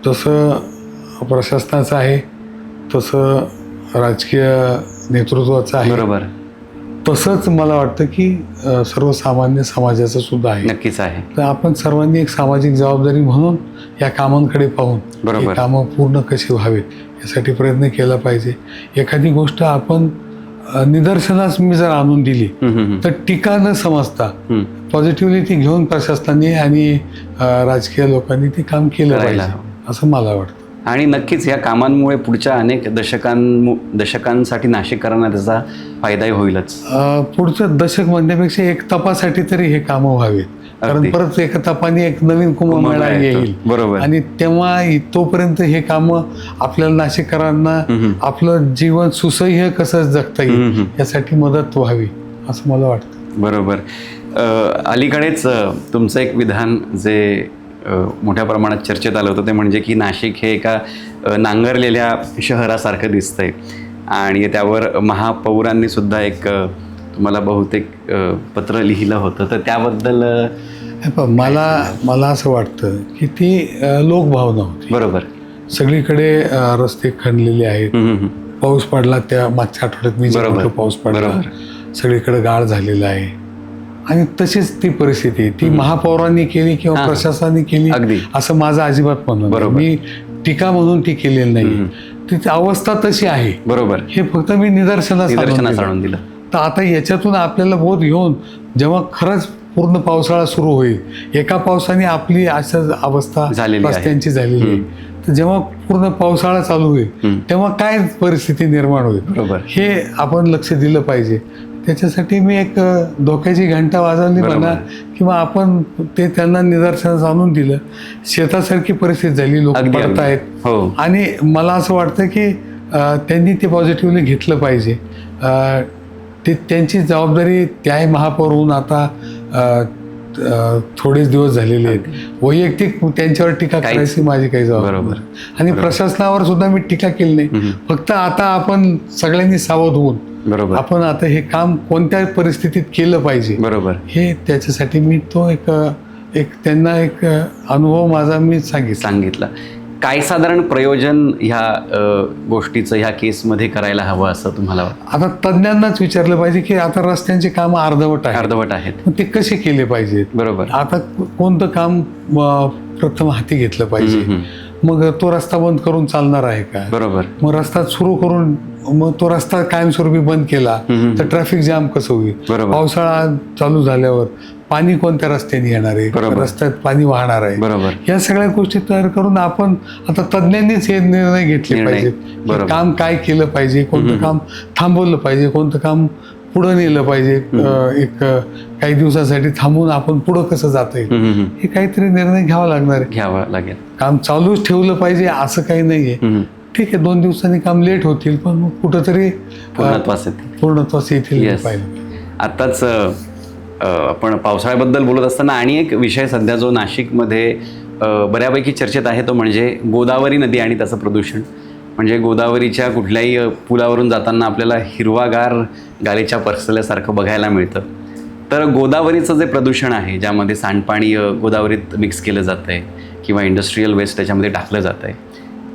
तसं प्रशासनाचं आहे, तसं राजकीय नेतृत्वाचं आहे. बरोबर. तसंच मला वाटतं की सर्वसामान्य समाजाचं सुद्धा आहे. नक्कीच आहे. तर आपण सर्वांनी एक सामाजिक जबाबदारी म्हणून या कामांकडे पाहून ही कामं पूर्ण कशी व्हावेत यासाठी प्रयत्न केला पाहिजे. एखादी गोष्ट आपण निदर्शनास मी जर आणून दिली तर टीका न समजता पॉझिटिव्हली ती घेऊन प्रशासनाने आणि राजकीय लोकांनी ते काम केलं पाहिजे असं मला वाटतं. आणि नक्कीच या कामांमुळे पुढच्या अनेक दशकांसाठी नाशिककरांना त्याचा फायदाही होईलच. पुढचं दशक म्हणण्यापेक्षा एक तपासाठी तरी हे कामं व्हावीत, कारण परत एका तपाने एक नवीन कुंभमेळा येईल. बरोबर. आणि तेव्हा तोपर्यंत हे कामं आपल्याला नाशिककरांना आपलं जीवन सुसह्य कसं जगता येईल यासाठी मदत व्हावी असं मला वाटतं. बरोबर. अलीकडेच तुमचं एक विधान जे मोठ्या प्रमाणात चर्चेत आलं होतं ते म्हणजे की नाशिक हे एका नांगरलेल्या शहरासारखं दिसतंय आणि त्यावर महापौरांनी सुद्धा एक तुम्हाला बहुतेक पत्र लिहिलं होतं, तर त्याबद्दल मला असं वाटतं की ती लोकभावना होती. बरोबर. सगळीकडे रस्ते खणलेले आहेत. पाऊस पडला त्या मागच्या आठवड्यात मी पाऊस पडला, सगळीकडे गाळ झालेला आहे आणि तशीच ती परिस्थिती ती महापौरांनी केली किंवा प्रशासनाने केली असं माझं अजिबात म्हणणं नाही. मी टीका म्हणून ती केलेली नाही, तिची अवस्था तशी आहे. बरोबर. हे फक्त मी निदर्शनास आणून दिलं. तर आता याच्यातून आपल्याला बोध घेऊन जेव्हा खरंच पूर्ण पावसाळा सुरू होईल, एका पावसाने आपली अशा अवस्था रस्त्यांची झालेली आहे, तर जेव्हा पूर्ण पावसाळा चालू होईल तेव्हा काय परिस्थिती निर्माण होईल हे आपण लक्ष दिलं पाहिजे. त्याच्यासाठी मी एक धोक्याची घंटा वाजवली म्हणा किंवा आपण ते त्यांना निदर्शनास आणून दिलं. शेतासारखी परिस्थिती झाली, लोक पडत आहेत आणि मला असं वाटतं की त्यांनी ते पॉझिटिव्हली घेतलं पाहिजे. ते त्यांची जबाबदारी त्याही महापौर होऊन आता थोडेच दिवस झालेले आहेत. वैयक्तिक त्यांच्यावर टीका करायची माझी काही जबाबदारी आणि प्रशासनावर सुद्धा मी टीका केली नाही. फक्त आता आपण सगळ्यांनी सावध होऊन आपण आता हे काम कोणत्या परिस्थितीत केलं पाहिजे हे त्याच्यासाठी मी तो एक त्यांना एक अनुभव माझा मी सांगितला. काय साधारण प्रयोजन ह्या गोष्टीचं ह्या केसमध्ये करायला हवं असं तुम्हाला वाटतं? आता तज्ज्ञांनाच विचारलं पाहिजे की आता रस्त्यांचे काम अर्धवट आहेत, ते कसे केले पाहिजेत. बरोबर. आता कोणतं काम प्रथम हाती घेतलं पाहिजे, मग तो रस्ता बंद करून चालणार आहे का? बरोबर. मग रस्ता सुरू करून मग तो रस्ता कायमस्वरूपी बंद केला तर ट्रॅफिक जाम कसं होईल? पावसाळा चालू झाल्यावर पाणी कोणत्या रस्त्याने येणार आहे, रस्त्यात पाणी वाहणार आहे. बरोबर. या सगळ्या गोष्टी तयार करून आपण आता तज्ज्ञांनीच हे निर्णय घेतले पाहिजेत. काम काय केलं पाहिजे, कोणतं काम थांबवलं पाहिजे, कोणतं काम पुढं नेलं पाहिजे, एक काही दिवसासाठी थांबून आपण पुढं कसं जाता येईल हे काहीतरी निर्णय घ्यावा लागेल. काम चालूच ठेवलं पाहिजे असं काही नाहीये. ठीक आहे, 2 दिवसांनी काम लेट होतील पण मग कुठंतरी पूर्णत्वास येतील पाहिजे. आताच आपण पावसाळ्याबद्दल बोलत असताना आणि एक विषय सध्या जो नाशिकमध्ये बऱ्यापैकी चर्चेत आहे तो म्हणजे गोदावरी नदी आणि त्याचं प्रदूषण. म्हणजे गोदावरीच्या कुठल्याही पुलावरून जाताना आपल्याला हिरवागार गालीच्या परसल्यासारखं बघायला मिळतं. तर गोदावरीचं जे प्रदूषण आहे, ज्यामध्ये सांडपाणी गोदावरीत मिक्स केलं जातं आहे किंवा इंडस्ट्रीयल वेस्ट त्याच्यामध्ये टाकलं जातं आहे,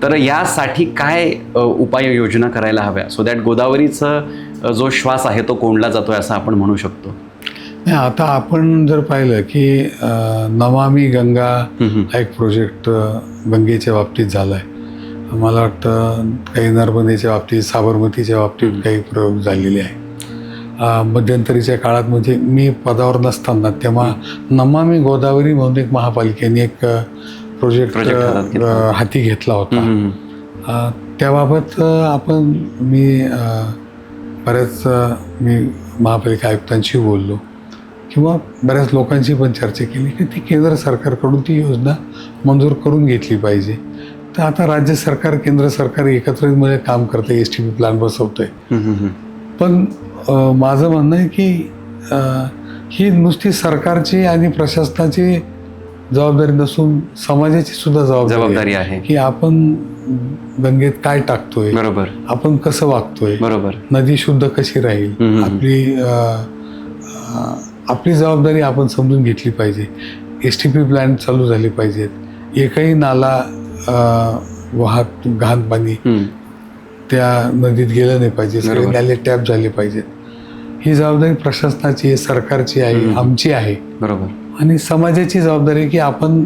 तर यासाठी काय उपाययोजना करायला हव्या सो दॅट गोदावरीचा जो श्वास आहे तो कोंडला जातो आहे असं आपण म्हणू शकतो? आता आपण जर पाहिलं की नमामि गंगा हा एक प्रोजेक्ट गंगेच्या बाबतीत झाला आहे. मला वाटतं काही नर्मदेच्या बाबतीत, साबरमतीच्या बाबतीत काही प्रयोग झालेले आहे. मध्यंतरीच्या काळात म्हणजे मी पदावर नसताना तेव्हा नमामि गोदावरी म्हणून एक महापालिकेने एक प्रोजेक्ट हाती घेतला होता. त्याबाबत मी महापालिका आयुक्तांशी बोललो किंवा बऱ्याच लोकांशी पण चर्चा केली की ती केंद्र सरकारकडून ती योजना मंजूर करून घेतली पाहिजे. तर आता राज्य सरकार केंद्र सरकार एकत्रितमध्ये काम करते, STP प्लॅन बसवतंय. पण माझं म्हणणं आहे की ही नुसती सरकारची आणि प्रशासनाची जबाबदारी नसून समाजाची सुद्धा जबाबदारी आहे की आपण गंगेत काय टाकतोय, आपण कसं वागतोय, नदी शुद्ध कशी राहील, आपली जबाबदारी आपण समजून घेतली पाहिजे. STP प्लॅन चालू झाले पाहिजेत. एकही नाला घाण पाणी त्या नदीत गेलं नाही पाहिजे. सगळे नाले टॅप झाले पाहिजेत. ही जबाबदारी प्रशासनाची आहे, सरकारची आहे, आमची आहे. आणि समाजाची जबाबदारी आहे की आपण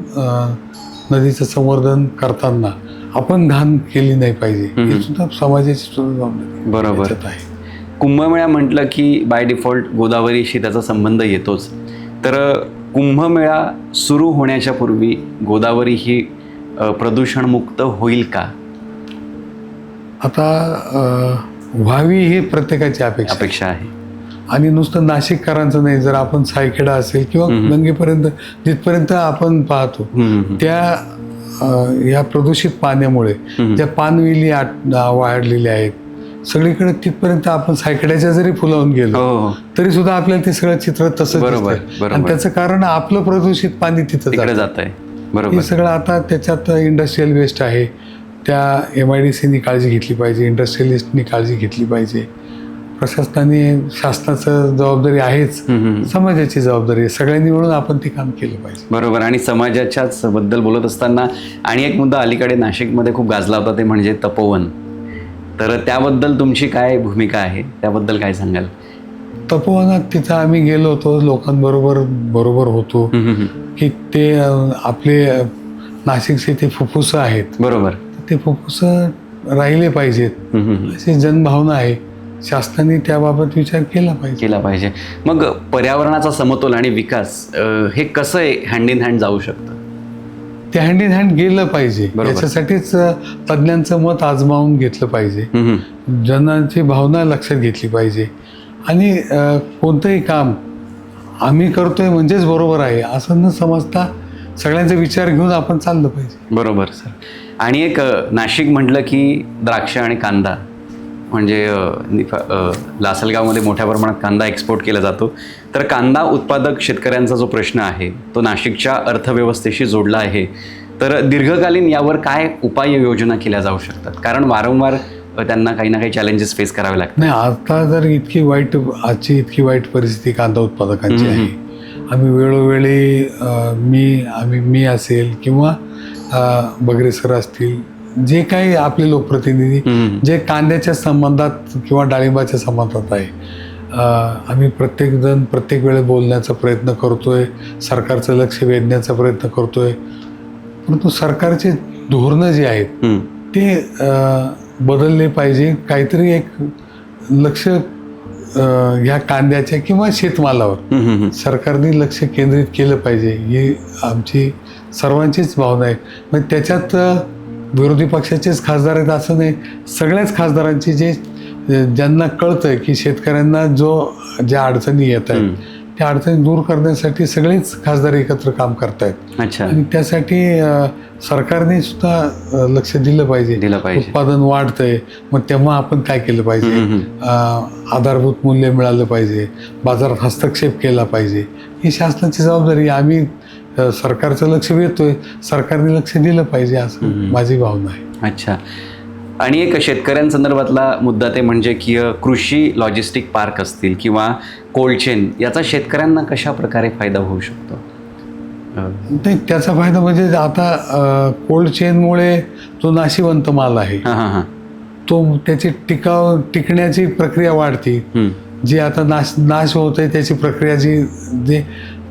नदीचं संवर्धन करताना आपण घाण केली नाही पाहिजे. ही सुद्धा समाजाची सुद्धा जबाबदारी आहे. कुंभमेळा म्हटलं की बाय डिफॉल्ट गोदावरीशी त्याचा संबंध येतोच. तर कुंभमेळा सुरू होण्याच्या पूर्वी गोदावरी ही प्रदूषणमुक्त होईल का? आता व्हावी ही प्रत्येकाची अपेक्षा आहे. आणि नुसतं नाशिककरांचं नाही, जर आपण सायखेडा असेल किंवा गंगेपर्यंत जिथपर्यंत आपण पाहतो त्या या प्रदूषित पाण्यामुळे ज्या पानवेली वाढलेल्या आहेत सगळीकडे, तिथपर्यंत आपण सायखेड्याच्या जरी फुलावून गेलो तरी सुद्धा आपल्याला ते सगळं चित्र तसंच दिसतंय. आणि त्याचं कारण आपलं प्रदूषित पाणी तिथं जात आहे. हे सगळं आता त्याच्यात इंडस्ट्रियल वेस्ट आहे, त्या MIDCनी काळजी घेतली पाहिजे, इंडस्ट्रियलिस्टनी काळजी घेतली पाहिजे, प्रशासनाने, शासनाचं जबाबदारी आहेच, समाजाची जबाबदारी आहे, सगळ्यांनी मिळून आपण ते काम केलं पाहिजे. बरोबर. आणि समाजाच्याच बद्दल बोलत असताना आणि एक मुद्दा अलीकडे नाशिकमध्ये खूप गाजला होता, ते म्हणजे तपोवन. तर त्याबद्दल तुमची काय भूमिका आहे, त्याबद्दल काय सांगाल? तपोवनात तिथं आम्ही गेलो होतो, लोकांबरोबर होतो की ते आपले नाशिकचे ते फुफ्फुसं आहेत, बरोबर, ते फुफ्फुसं राहिले पाहिजेत अशी जनभावना आहे. शासनाने त्याबाबत विचार केला पाहिजे. मग पर्यावरणाचा समतोल आणि विकास हे कसं हँड इन हँड जाऊ शकतं? ते हँड इन हँड गेलं पाहिजे. याच्यासाठीच तज्ज्ञांचं मत आजमावून घेतलं पाहिजे, जनांची भावना लक्षात घेतली पाहिजे. आणि कोणतंही काम आम्ही करतोय म्हणजेच बरोबर आहे असं न समजता सगळ्यांचा विचार घेऊन आपण चाललं पाहिजे. बरोबर सर. आणि एक नाशिक म्हटलं की द्राक्ष आणि कांदा, म्हणजे लासलगावमध्ये मोठ्या प्रमाणात कांदा एक्सपोर्ट केला जातो. तर कांदा उत्पादक शेतकऱ्यांचा जो प्रश्न आहे तो नाशिकच्या अर्थव्यवस्थेशी जोडला आहे. तर दीर्घकालीन यावर काय उपाययोजना केल्या जाऊ शकतात? कारण वारंवार त्यांना काही ना काही चॅलेंजेस फेस करावे लागतात. नाही, आता जर आजची इतकी वाईट परिस्थिती कांदा उत्पादकांची आहे, आम्ही वेळोवेळी मी असेल किंवा बगरे सर असतील, जे काही आपले लोकप्रतिनिधी जे कांद्याच्या संबंधात किंवा डाळिंबाच्या संबंधात आहे, आम्ही प्रत्येकजण प्रत्येक वेळेस बोलण्याचा प्रयत्न करतोय, सरकारचं लक्ष वेधण्याचा प्रयत्न करतोय. परंतु सरकारचे धोरणं जे आहेत ते बदलले पाहिजे. काहीतरी एक लक्ष ह्या कांद्याच्या किंवा शेतमालावर सरकारने लक्ष केंद्रित केलं पाहिजे, ही आमची सर्वांचीच भावना आहे. मग त्याच्यात विरोधी पक्षाचेच खासदार आहेत असं नाही, सगळ्याच खासदारांची ज्यांना कळतंय की शेतकऱ्यांना ज्या अडचणी येत आहेत त्या अडचणी दूर करण्यासाठी सगळेच खासदार एकत्र काम करतायत. आणि त्यासाठी सरकारने सुद्धा लक्ष दिलं पाहिजे. उत्पादन वाढतंय, मग तेव्हा आपण काय केलं पाहिजे, आधारभूत मूल्य मिळालं पाहिजे, बाजारात हस्तक्षेप केला पाहिजे, ही शासनाची जबाबदारी. आम्ही सरकारचं लक्ष वेधतोय, सरकारने लक्ष दिलं पाहिजे असं माझी भावना आहे. अच्छा. आणि एक शेतकऱ्यांसंदर्भातला मुद्दा ते म्हणजे की कृषी लॉजिस्टिक पार्क असतील किंवा कोल्ड चेन, याचा शेतकऱ्यांना कशा प्रकारे फायदा होऊ शकतो? नाही, त्याचा फायदा म्हणजे आता कोल्ड चेनमुळे जो नाशिवंत माल आहे तो त्याची टिकण्याची प्रक्रिया वाढते. जी आता नाश होत आहे त्याची प्रक्रिया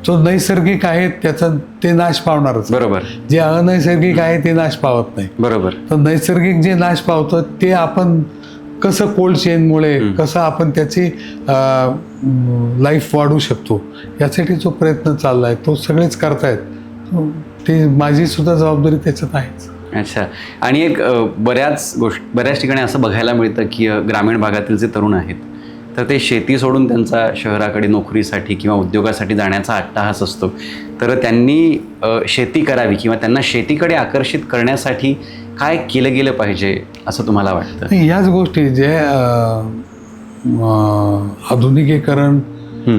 जो नैसर्गिक आहे त्याचा ते नाश पावणारच. बरोबर. जे अनैसर्गिक आहे ते नाश पावत नाही. बरोबर. तर नैसर्गिक जे नाश पावतं ते आपण कसं कोल्ड चेनमुळे कसं आपण त्याची लाईफ वाढवू शकतो यासाठी जो प्रयत्न चालला आहे तो सगळेच करतायत. ते माझी सुद्धा जबाबदारी त्याच्यात आहेच. अच्छा. आणि एक बऱ्याच ठिकाणी असं बघायला मिळतं की ग्रामीण भागातील जे तरुण आहेत तर ते शेती सोडून त्यांचा शहराकडे नोकरीसाठी किंवा उद्योगासाठी जाण्याचा अट्टाहास असतो. तर त्यांनी शेती करावी किंवा त्यांना शेतीकडे आकर्षित करण्यासाठी काय केलं गेलं पाहिजे असं तुम्हाला वाटतं? याच गोष्टी जे आधुनिकीकरण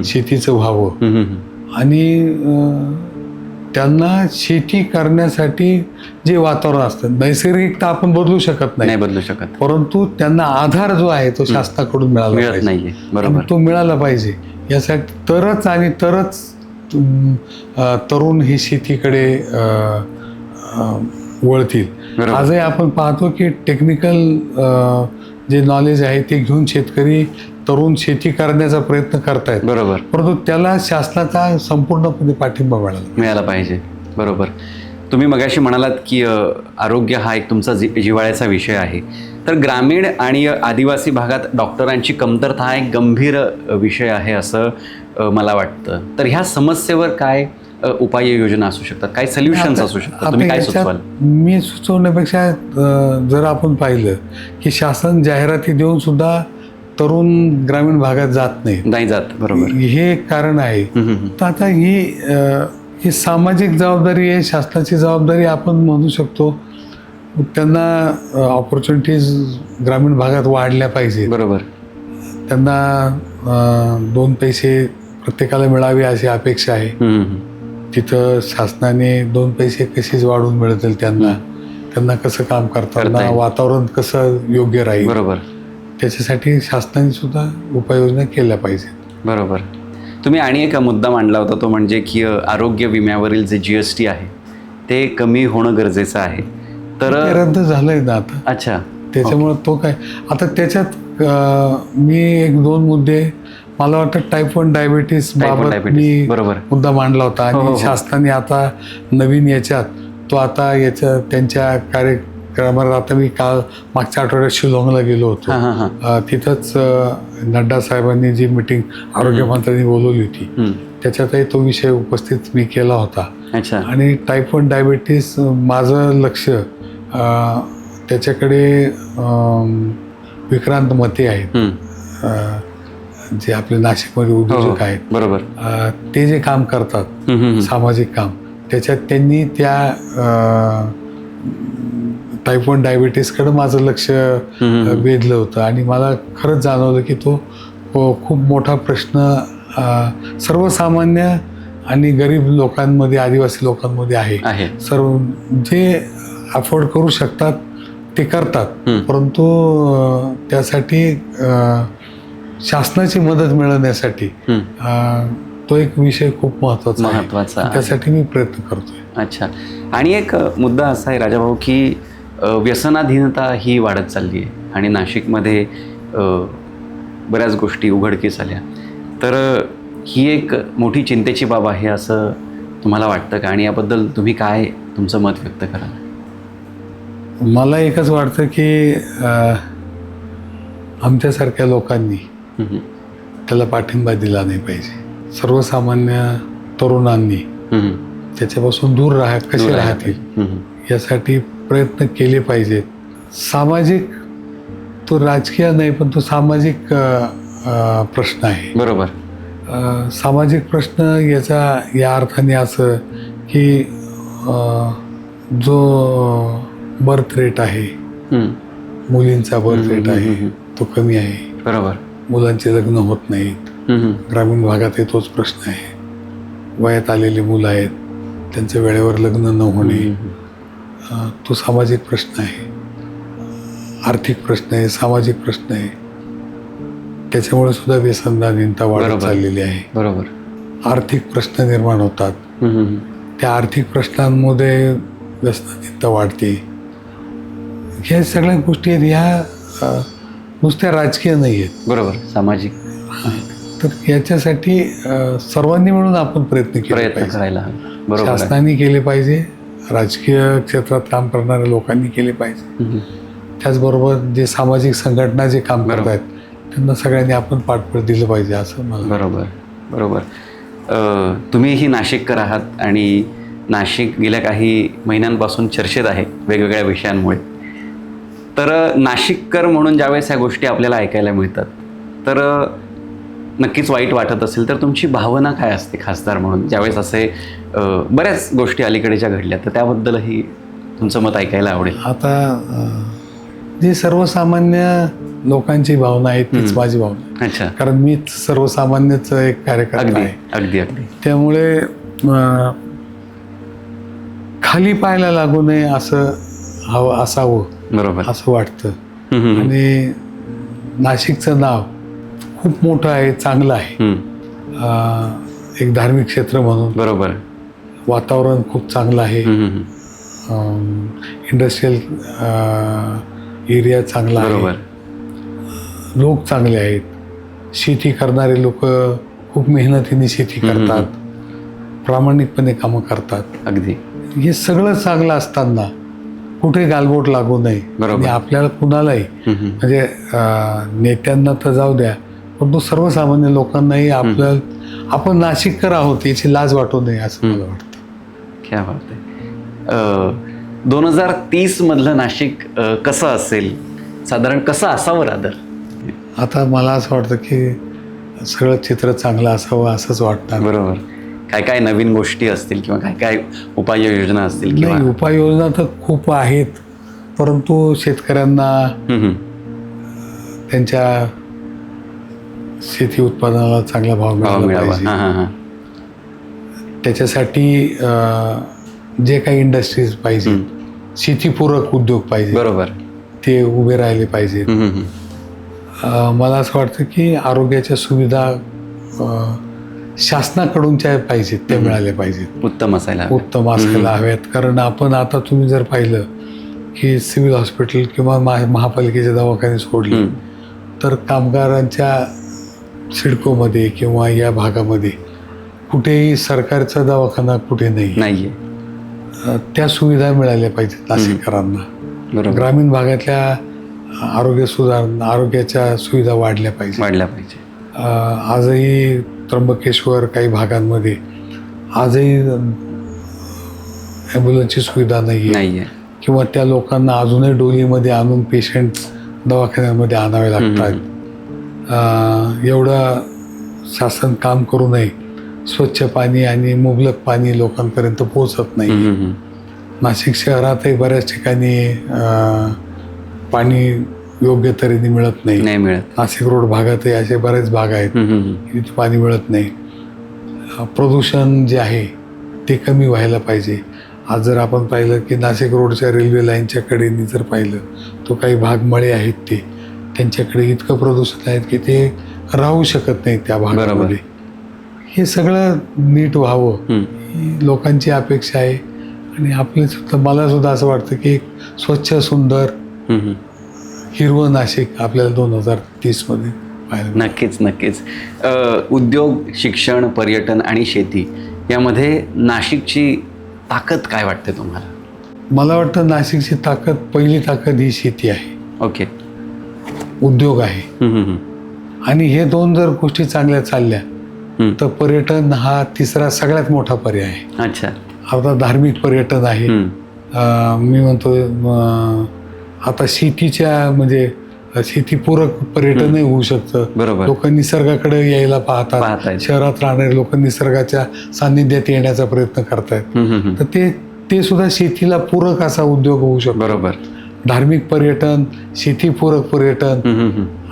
शेतीचं व्हावं आणि त्यांना शेती करण्यासाठी जे वातावरण असतं, नैसर्गिकता आपण बदलू शकत नाही, परंतु त्यांना आधार जो आहे तो शासनाकडून मिळाला नाहीये. बरोबर. तो मिळाला पाहिजे. यासाठी तरच तरुण ही शेतीकडे वळतील. आजही आपण पाहतो की टेक्निकल जे नॉलेज आहे ते घेऊन शेतकरी तरुण शेती करण्याचा प्रयत्न करतायत. बरोबर. परंतु त्याला शासनाचा संपूर्णपणे पाठिंबा मिळाला पाहिजे. बरोबर. तुम्ही मगाशी म्हणालात की आरोग्य हा एक तुमचा जिव्हाळ्याचा विषय आहे. तर ग्रामीण आणि आदिवासी भागात डॉक्टरांची कमतरता हा एक गंभीर विषय आहे असं मला वाटतं. तर ह्या समस्येवर काय उपाययोजना असू शकतात, काय सोल्युशन्स असू शकतात, तुम्ही काय सुचवाल? मी सुचवण्यापेक्षा जर आपण पाहिलं की शासन जाहिराती देऊन सुद्धा तरुण ग्रामीण भागात जात नाही जात, बरोबर, हे एक कारण आहे. तर आता ही सामाजिक जबाबदारी आहे, शासनाची जबाबदारी आपण म्हणू शकतो. त्यांना ऑपॉर्च्युनिटीज ग्रामीण भागात वाढल्या पाहिजे, बरोबर. त्यांना 2 पैसे प्रत्येकाला मिळावे अशी अपेक्षा आहे. तिथं शासनाने 2 पैसे कशीच वाढून मिळतील त्यांना कसं काम करताना वातावरण कसं योग्य राहील, बरोबर, त्याच्यासाठी शासनाने सुद्धा उपाययोजना केल्या पाहिजेत. बरोबर. तुम्ही आणि एक मुद्दा मांडला होता, तो म्हणजे की आरोग्य विम्यावरील जे GST आहे ते कमी होणं गरजेचं आहे. तर ते रद्द झालंय ना आता. अच्छा, त्याच्यामुळे तो काय आता त्याच्यात मी 1-2 मुद्दे, मला वाटतं टाईप 1 डायबिटीस बाबत मी मुद्दा मांडला होता. आणि शासनाने आता नवीन याच्यात तो आता त्यांच्या कार्यक्रमात, आता मी काल मागच्या आठवड्यात शिलाँगला गेलो होतो, तिथंच नड्डा साहेबांनी जी मीटिंग आरोग्यमंत्र्यांनी बोलवली होती त्याच्यातही तो विषय उपस्थित मी केला होता. आणि टाईप 1 डायबिटीस माझं लक्ष त्याच्याकडे विक्रांत मते आहेत, जे आपले नाशिकमध्ये उद्योजक आहेत, बरोबर, ते जे काम करतात सामाजिक काम, त्याच्यात त्यांनी त्या टाईप 1 डायबिटीसकडे माझं लक्ष वेधलं होतं. आणि मला खरंच जाणवलं की तो खूप मोठा प्रश्न सर्वसामान्य आणि गरीब लोकांमध्ये, आदिवासी लोकांमध्ये आहे. सर्व जे अफोर्ड करू शकतात ते करतात, परंतु त्यासाठी शासनाची मदत मिळवण्यासाठी तो एक विषय खूप महत्त्वाचा आहे. त्यासाठी मी प्रयत्न करतोय. अच्छा. आणि एक मुद्दा असा आहे राजाभाऊ की व्यसनाधीनता ही वाढत चालली आहे आणि नाशिकमध्ये बऱ्याच गोष्टी उघडकीस आल्या. तर ही एक मोठी चिंतेची बाब आहे असं तुम्हाला वाटतं का? आणि याबद्दल तुम्ही काय तुमचं मत व्यक्त कराल? मला एकच वाटतं की आमच्यासारख्या लोकांनी त्याला पाठिंबा दिला नाही पाहिजे. सर्वसामान्य तरुणांनी त्याच्यापासून दूर कसे राहतील यासाठी प्रयत्न केले पाहिजेत. सामाजिक, तो राजकीय नाही पण तो सामाजिक प्रश्न आहे, बरोबर. सामाजिक प्रश्न या अर्थाने असं की जो बर्थ रेट आहे, मुलींचा बर्थ रेट आहे तो कमी आहे, बरोबर. मुलांचे लग्न होत नाहीत. ग्रामीण भागात तोच प्रश्न आहे. वयात आलेली मुलं आहेत, त्यांच्या वेळेवर लग्न न होणे, तो सामाजिक प्रश्न आहे, आर्थिक प्रश्न आहे, सामाजिक प्रश्न आहे. त्याच्यामुळे सुद्धा व्यसनदानीनता वाढत चाललेली आहे, बरोबर. आर्थिक प्रश्न निर्माण होतात, त्या आर्थिक प्रश्नांमध्ये व्यसनदानीनता वाढते. ह्या सगळ्या गोष्टी आहेत, ह्या नुसत्या राजकीय नाही आहेत, बरोबर, सामाजिक. तर याच्यासाठी सर्वांनी मिळून आपण प्रयत्न करायला, शासनाने केले पाहिजे, राजकीय क्षेत्रात काम करणाऱ्या लोकांनी केले पाहिजे, त्याचबरोबर जे सामाजिक संघटना जे काम करत आहेत त्यांना सगळ्यांनी आपण पाठबळ दिलं पाहिजे असं मला. बरोबर, बरोबर. तुम्हीही नाशिककर आहात आणि नाशिक गेल्या काही महिन्यांपासून चर्चेत आहे वेगवेगळ्या विषयांमुळे. तर नाशिककर म्हणून ज्यावेळेस ह्या गोष्टी आपल्याला ऐकायला मिळतात तर नक्कीच वाईट वाटत असेल, तर तुमची भावना काय असते खासदार म्हणून ज्यावेळेस असे बऱ्याच गोष्टी अलीकडेच्या घडल्या, तर त्याबद्दलही तुमचं मत ऐकायला आवडेल. आता जी सर्वसामान्य लोकांची भावना आहे तीच माझी भावना. अच्छा. कारण मी सर्वसामान्यच एक कार्यकर्ता आहे. अगदी अगदी. त्यामुळे खाली पाहायला लागू नये असं असावं, बरोबर, असं वाटतं. आणि नाशिकचं नाव खूप मोठं आहे, चांगलं आहे, एक धार्मिक क्षेत्र म्हणून, बरोबर. वातावरण खूप चांगलं आहे, इंडस्ट्रियल एरिया चांगला आहे, लोक चांगले आहेत, शेती करणारे लोक खूप मेहनतीने शेती करतात, प्रामाणिकपणे कामं करतात. अगदी हे सगळं चांगलं असताना कुठे गालबोट लागू नये. आणि आपल्याला कुणालाही म्हणजे नेत्यांना तर जाऊ द्या, परंतु सर्वसामान्य लोकांनाही आपण नाशिककर आहोत याची लाज वाटू नये असं मला वाटतं. क्या बात आहे. 2030 मधलं नाशिक कसं असेल, साधारण कसं असावं रादर? आता मला असं वाटतं की सगळं चित्र चांगलं असावं असंच वाटतं. बरोबर. काय काय नवीन गोष्टी असतील किंवा काय काय उपाययोजना असतील किंवा नाही, उपाययोजना तर खूप आहेत, परंतु शेतकऱ्यांना त्यांच्या शेती उत्पादनाला चांगला भाव मिळाला पाहिजे. हां हां हां. त्याच्यासाठी जे काही इंडस्ट्रीज पाहिजे, शेतीपूरक उद्योग पाहिजे, बरोबर, ते उभे राहिले पाहिजेत. मला असं वाटतं की आरोग्याच्या सुविधा शासनाकडून ज्या पाहिजेत त्या मिळाल्या पाहिजेत, उत्तम असायला उत्तम असायला हव्यात. कारण आपण आता तुम्ही जर पाहिलं की सिव्हिल हॉस्पिटल किंवा महापालिकेचे दवाखाने सोडले तर कामगारांच्या सिडकोमध्ये किंवा या भागामध्ये कुठेही सरकारचा दवाखाना कुठे नाही. त्या सुविधा मिळाल्या पाहिजेत नाशिककरांना. बरोबर. ग्रामीण भागातल्या आरोग्याच्या सुविधा वाढल्या पाहिजे. आजही त्र्यंबकेश्वर काही भागांमध्ये आजही ॲम्ब्युलन्सची सुविधा नाही आहे किंवा त्या लोकांना अजूनही डोलीमध्ये आणून पेशंट दवाखान्यामध्ये आणावे लागतात. एवढं शासन काम करू नये, स्वच्छ पाणी आणि मुबलक पाणी लोकांपर्यंत पोहोचत नाही. नाशिक शहरातही बऱ्याच ठिकाणी पाणी योग्य तऱ्हेने मिळत नाही. नाशिक रोड भागातही असे बरेच भाग आहेत तिथे पाणी मिळत नाही. प्रदूषण जे आहे ते कमी व्हायला पाहिजे. आज जर आपण पाहिलं की नाशिक रोडच्या रेल्वे लाईनच्या कडेने जर पाहिलं तो काही भाग मळे आहेत ते त्यांच्याकडे इतकं प्रदूषण आहेत की ते राहू शकत नाही त्या भागामध्ये. हे सगळं नीट व्हावं ही लोकांची अपेक्षा आहे. आणि आपले सुद्धा मला सुद्धा असं वाटतं की एक स्वच्छ सुंदर हिरवं नाशिक आपल्याला 2030 मध्ये पाहायला. नक्कीच. उद्योग, शिक्षण, पर्यटन आणि शेती यामध्ये नाशिकची ताकद काय वाटते तुम्हाला? मला वाटतं नाशिकची पहिली ताकद ही शेती आहे. ओके. उद्योग आहे. आणि हे दोन जर गोष्टी चांगल्या चालल्या तर पर्यटन हा तिसरा सगळ्यात मोठा पर्याय आहे. अच्छा. आता धार्मिक पर्यटन आहे. मी म्हणतो आता शेतीच्या म्हणजे शेतीपूरक पर्यटनही होऊ शकतं. बरोबर. लोक निसर्गाकडे यायला पाहतात. शहरात राहणारे लोक निसर्गाच्या सान्निध्यात येण्याचा प्रयत्न करतायत. तर ते सुद्धा शेतीला पूरक असा उद्योग होऊ शकतो. बरोबर. धार्मिक पर्यटन, शेतीपूरक पर्यटन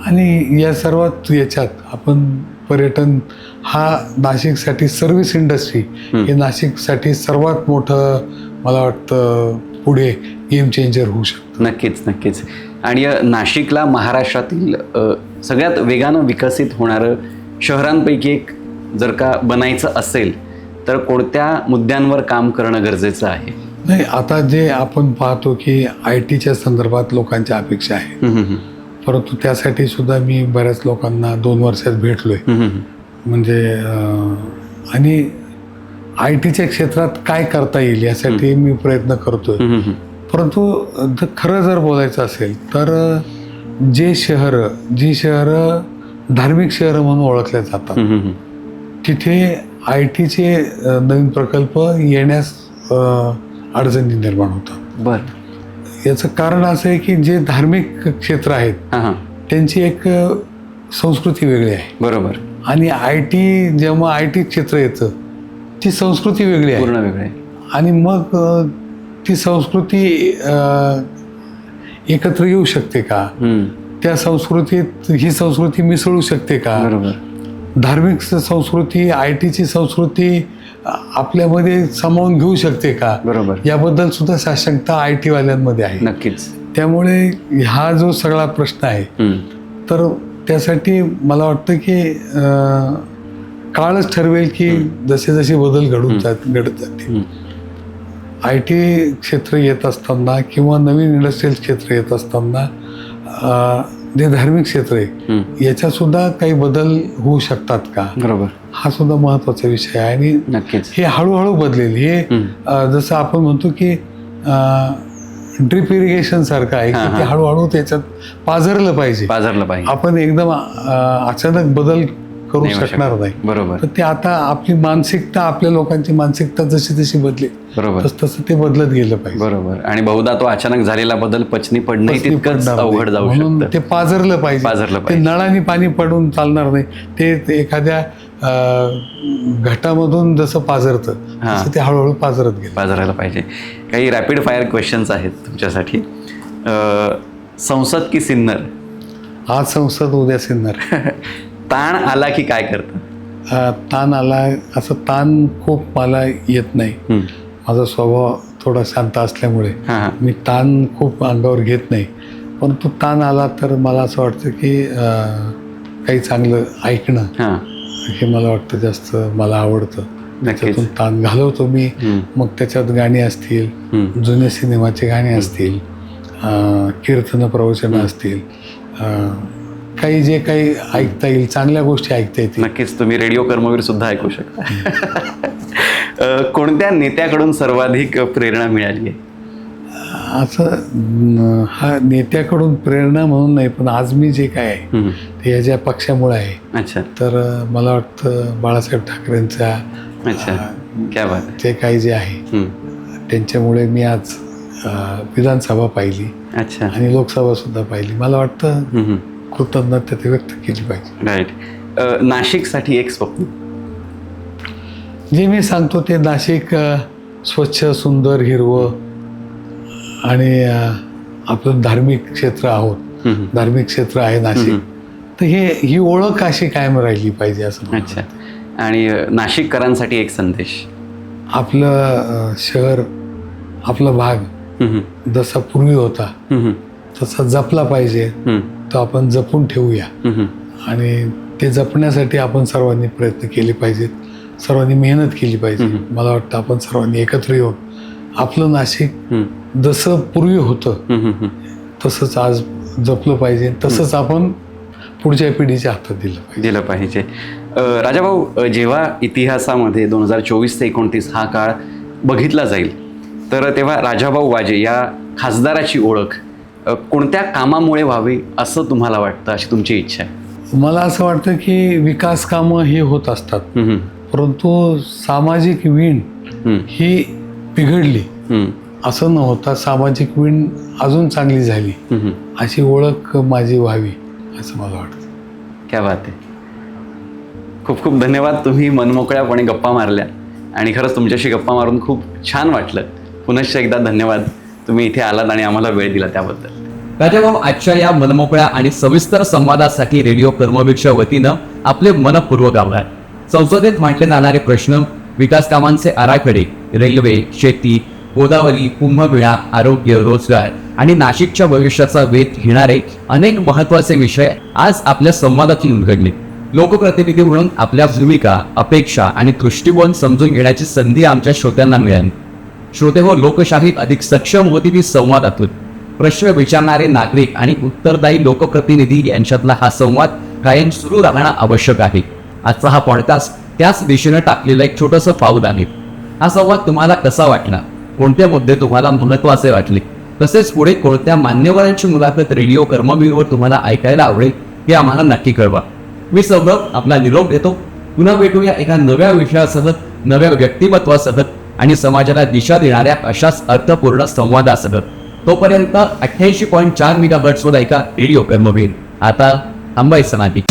आणि या सर्वात याच्यात आपण पर्यटन हा नाशिकसाठी सर्व्हिस इंडस्ट्री हे नाशिकसाठी सर्वात मोठं मला वाटतं पुढे गेम चेंजर होऊ शकतं. नक्कीच. आणि नाशिकला महाराष्ट्रातील सगळ्यात वेगानं विकसित होणारं शहरांपैकी एक जर का बनायचं असेल तर कोणत्या मुद्द्यांवर काम करणं गरजेचं आहे? नाही, आता जे आपण पाहतो की IT च्या संदर्भात लोकांच्या अपेक्षा आहे, परंतु त्यासाठी सुद्धा मी बऱ्याच लोकांना 2 वर्षात भेटलोय. म्हणजे आणि IT च्या क्षेत्रात काय करता येईल यासाठी मी प्रयत्न करतोय. परंतु खरं जर बोलायचं असेल तर जी शहरं धार्मिक शहरं म्हणून ओळखल्या जातात तिथे IT चे नवीन प्रकल्प येण्यास अडचणी निर्माण होतात. बरं. याचं कारण असं आहे की जे धार्मिक क्षेत्र आहेत त्यांची एक संस्कृती वेगळी आहे. बरोबर. आणि जेव्हा IT क्षेत्र येतं ती संस्कृती वेगळी आहे, पूर्ण वेगळी आहे. आणि मग ती संस्कृती एकत्र येऊ शकते का? त्या संस्कृतीत ही संस्कृती मिसळू शकते का? बरोबर. धार्मिक संस्कृती IT ची संस्कृती आपल्यामध्ये सामावून घेऊ शकते का? बरोबर. याबद्दल सुद्धा साशंकता IT वाल्यांमध्ये आहे. नक्कीच. त्यामुळे हा जो सगळा प्रश्न आहे तर त्यासाठी मला वाटतं की काळच ठरवेल की जसे जसे बदल घडत जातील. IT क्षेत्र येत असताना किंवा नवीन इंडस्ट्रियल क्षेत्र येत असताना जे धार्मिक क्षेत्र आहे याच्यात सुद्धा काही बदल होऊ शकतात का? बरोबर. हा सुद्धा महत्त्वाचा विषय आहे. आणि नक्कीच हे हळूहळू बदलेल. हे जसं आपण म्हणतो की ड्रिप इरिगेशन सारखं आहे की ते हळूहळू त्याच्यात पाझरलं पाहिजे. पाझरलं पाहिजे. आपण एकदम अचानक बदल करू नाही होऊ शकणार नाही. बरोबर. तर ते आता आपली मानसिकता, आपल्या लोकांची मानसिकता जशी जशी बदली बरोबर. तसं ते बदलत गेलं पाहिजे. बरोबर. आणि बहुधा तो अचानक झालेला बदल पचनी पडणंही तितकंच अवघड जाऊ म्हणून शकतं. ते पाझरलं पाझरलं पाहिजे. ते पाहिजे. नळाने पाणी पडून चालणार नाही. ते एखाद्या घटामधून जसं पाझरतं तसं ते हळूहळू पाझरत गेलं. पाझरायला पाहिजे. काही रॅपिड फायर क्वेश्चन्स आहेत तुमच्यासाठी. संसद की सिन्नर? आज संसद, उद्या सिन्नर. ताण आला की काय करतं? ताण आला, असं ताण खूप मला येत नाही. माझा स्वभाव थोडा शांत असल्यामुळे हां. मी ताण खूप अंगावर घेत नाही. परंतु ताण आला तर मला असं वाटतं की काही चांगलं ऐकणं हां. हे मला वाटतं जास्त मला आवडतं. नक्कीच. त्यातून ताण घालवतो मी. मग त्याच्यात गाणी असतील, जुने सिनेमाचे गाणे असतील, कीर्तन प्रवचनं असतील, काही जे काही ऐकता येईल, चांगल्या गोष्टी ऐकता येतील. नक्कीच. तुम्ही रेडिओ कर्मवीर सुद्धा ऐकू शकता. कोणत्या नेत्याकडून सर्वाधिक प्रेरणा मिळाली आहे? असं हा नेत्याकडून प्रेरणा म्हणून नाही, पण आज मी जे काय आहे ते याच्या पक्षामुळे आहे. अच्छा. तर मला वाटतं बाळासाहेब ठाकरेंचा अच्छा. क्या बात आहे. ते काही जे आहे त्यांच्यामुळे मी आज विधानसभा पाहिली. अच्छा. आणि लोकसभा सुद्धा पाहिली. मला वाटतं कृतज्ञता ते व्यक्त केली पाहिजे. राईट. नाशिकसाठी एक स्वप्न? जे मी सांगतो ते नाशिक स्वच्छ, सुंदर, हिरवं आणि आपलं धार्मिक क्षेत्र आहोत. धार्मिक क्षेत्र आहे नाशिक. तर ही ओळख अशी कायम राहिली पाहिजे असं मला अच्छा. आणि नाशिककरांसाठी एक संदेश? आपलं शहर, आपला भाग जसा पूर्वी होता तसा जपला पाहिजे. तो आपण जपून ठेवूया. आणि ते जपण्यासाठी आपण सर्वांनी प्रयत्न केले पाहिजेत, सर्वांनी मेहनत केली पाहिजे. मला वाटतं आपण सर्वांनी एकत्र येऊन आपलं नाशिक जसं पूर्वी होतं तसंच आज जपलं पाहिजे. तसंच आपण पुढच्या पिढीच्या हातात दिलं पाहिजे. राजाभाऊ, जेव्हा इतिहासामध्ये 2024 ते 2029 हा काळ बघितला जाईल तर तेव्हा राजाभाऊ वाजे या खासदाराची ओळख कोणत्या कामामुळे व्हावी असं तुम्हाला वाटतं, अशी तुमची इच्छा आहे? मला असं वाटतं की विकास कामं ही होत असतात, परंतु सामाजिक वीण ही बिघडली असं न होता सामाजिक वीण अजून चांगली झाली अशी ओळख माझी व्हावी असं मला वाटतं. क्या बात आहे. खूप खूप धन्यवाद. तुम्ही मनमोकळ्यापणे गप्पा मारल्या आणि खरंच तुमच्याशी गप्पा मारून खूप छान वाटलं. पुनश्च एकदा धन्यवाद. तुम्ही इथे आलात आणि आम्हाला वेळ दिला त्याबद्दल. राजाभाऊ, आजच्या या मनमोकळ्या आणि सविस्तर संवादासाठी रेडिओ कर्मवीरच्या वतीनं आपले मनपूर्वक आभार. संसदेत मांडले जाणारे प्रश्न, विकास कामांचे आराखडे, रेल्वे, शेती, गोदावरी, कुंभमेळा, आरोग्य, रोजगार आणि नाशिकच्या भविष्याचा वेध घेणारे अनेक महत्त्वाचे विषय आज आपल्या संवादातून उलगडले. लोकप्रतिनिधी म्हणून आपल्या भूमिका, अपेक्षा आणि दृष्टिकोन समजून घेण्याची संधी आमच्या श्रोत्यांना मिळाली. श्रोते हो, लोकशाही अधिक सक्षम होती ती संवादातून. प्रश्न विचारणारे नागरिक आणि उत्तरदायी लोकप्रतिनिधी यांच्यातला हा संवाद कायम सुरू राहणं आवश्यक आहे. आजचा हा पॉडकास्ट त्याच दिशेनं टाकलेलं एक छोटंसं पाऊल आहे. हा संवाद तुम्हाला कसा वाटला? कोणते मुद्दे तुम्हाला महत्त्वाचे वाटले? तसेच पुढे कोणत्या मान्यवरांची मुलाखत रेडिओ कर्मवीरवर तुम्हाला ऐकायला आवडेल हे आम्हाला नक्की कळवा. मी सौरभ आपला निरोप देतो. पुन्हा भेटूया एका नव्या विषयासह, नव्या व्यक्तिमत्वासह आणि समाजाला दिशा देणाऱ्या अशाच अर्थपूर्ण संवादासह. तोपर्यंत 88.4 मेगाहर्ट्झवर ऐका रेडिओ कर्मवीर. आता थांबायचं नाही.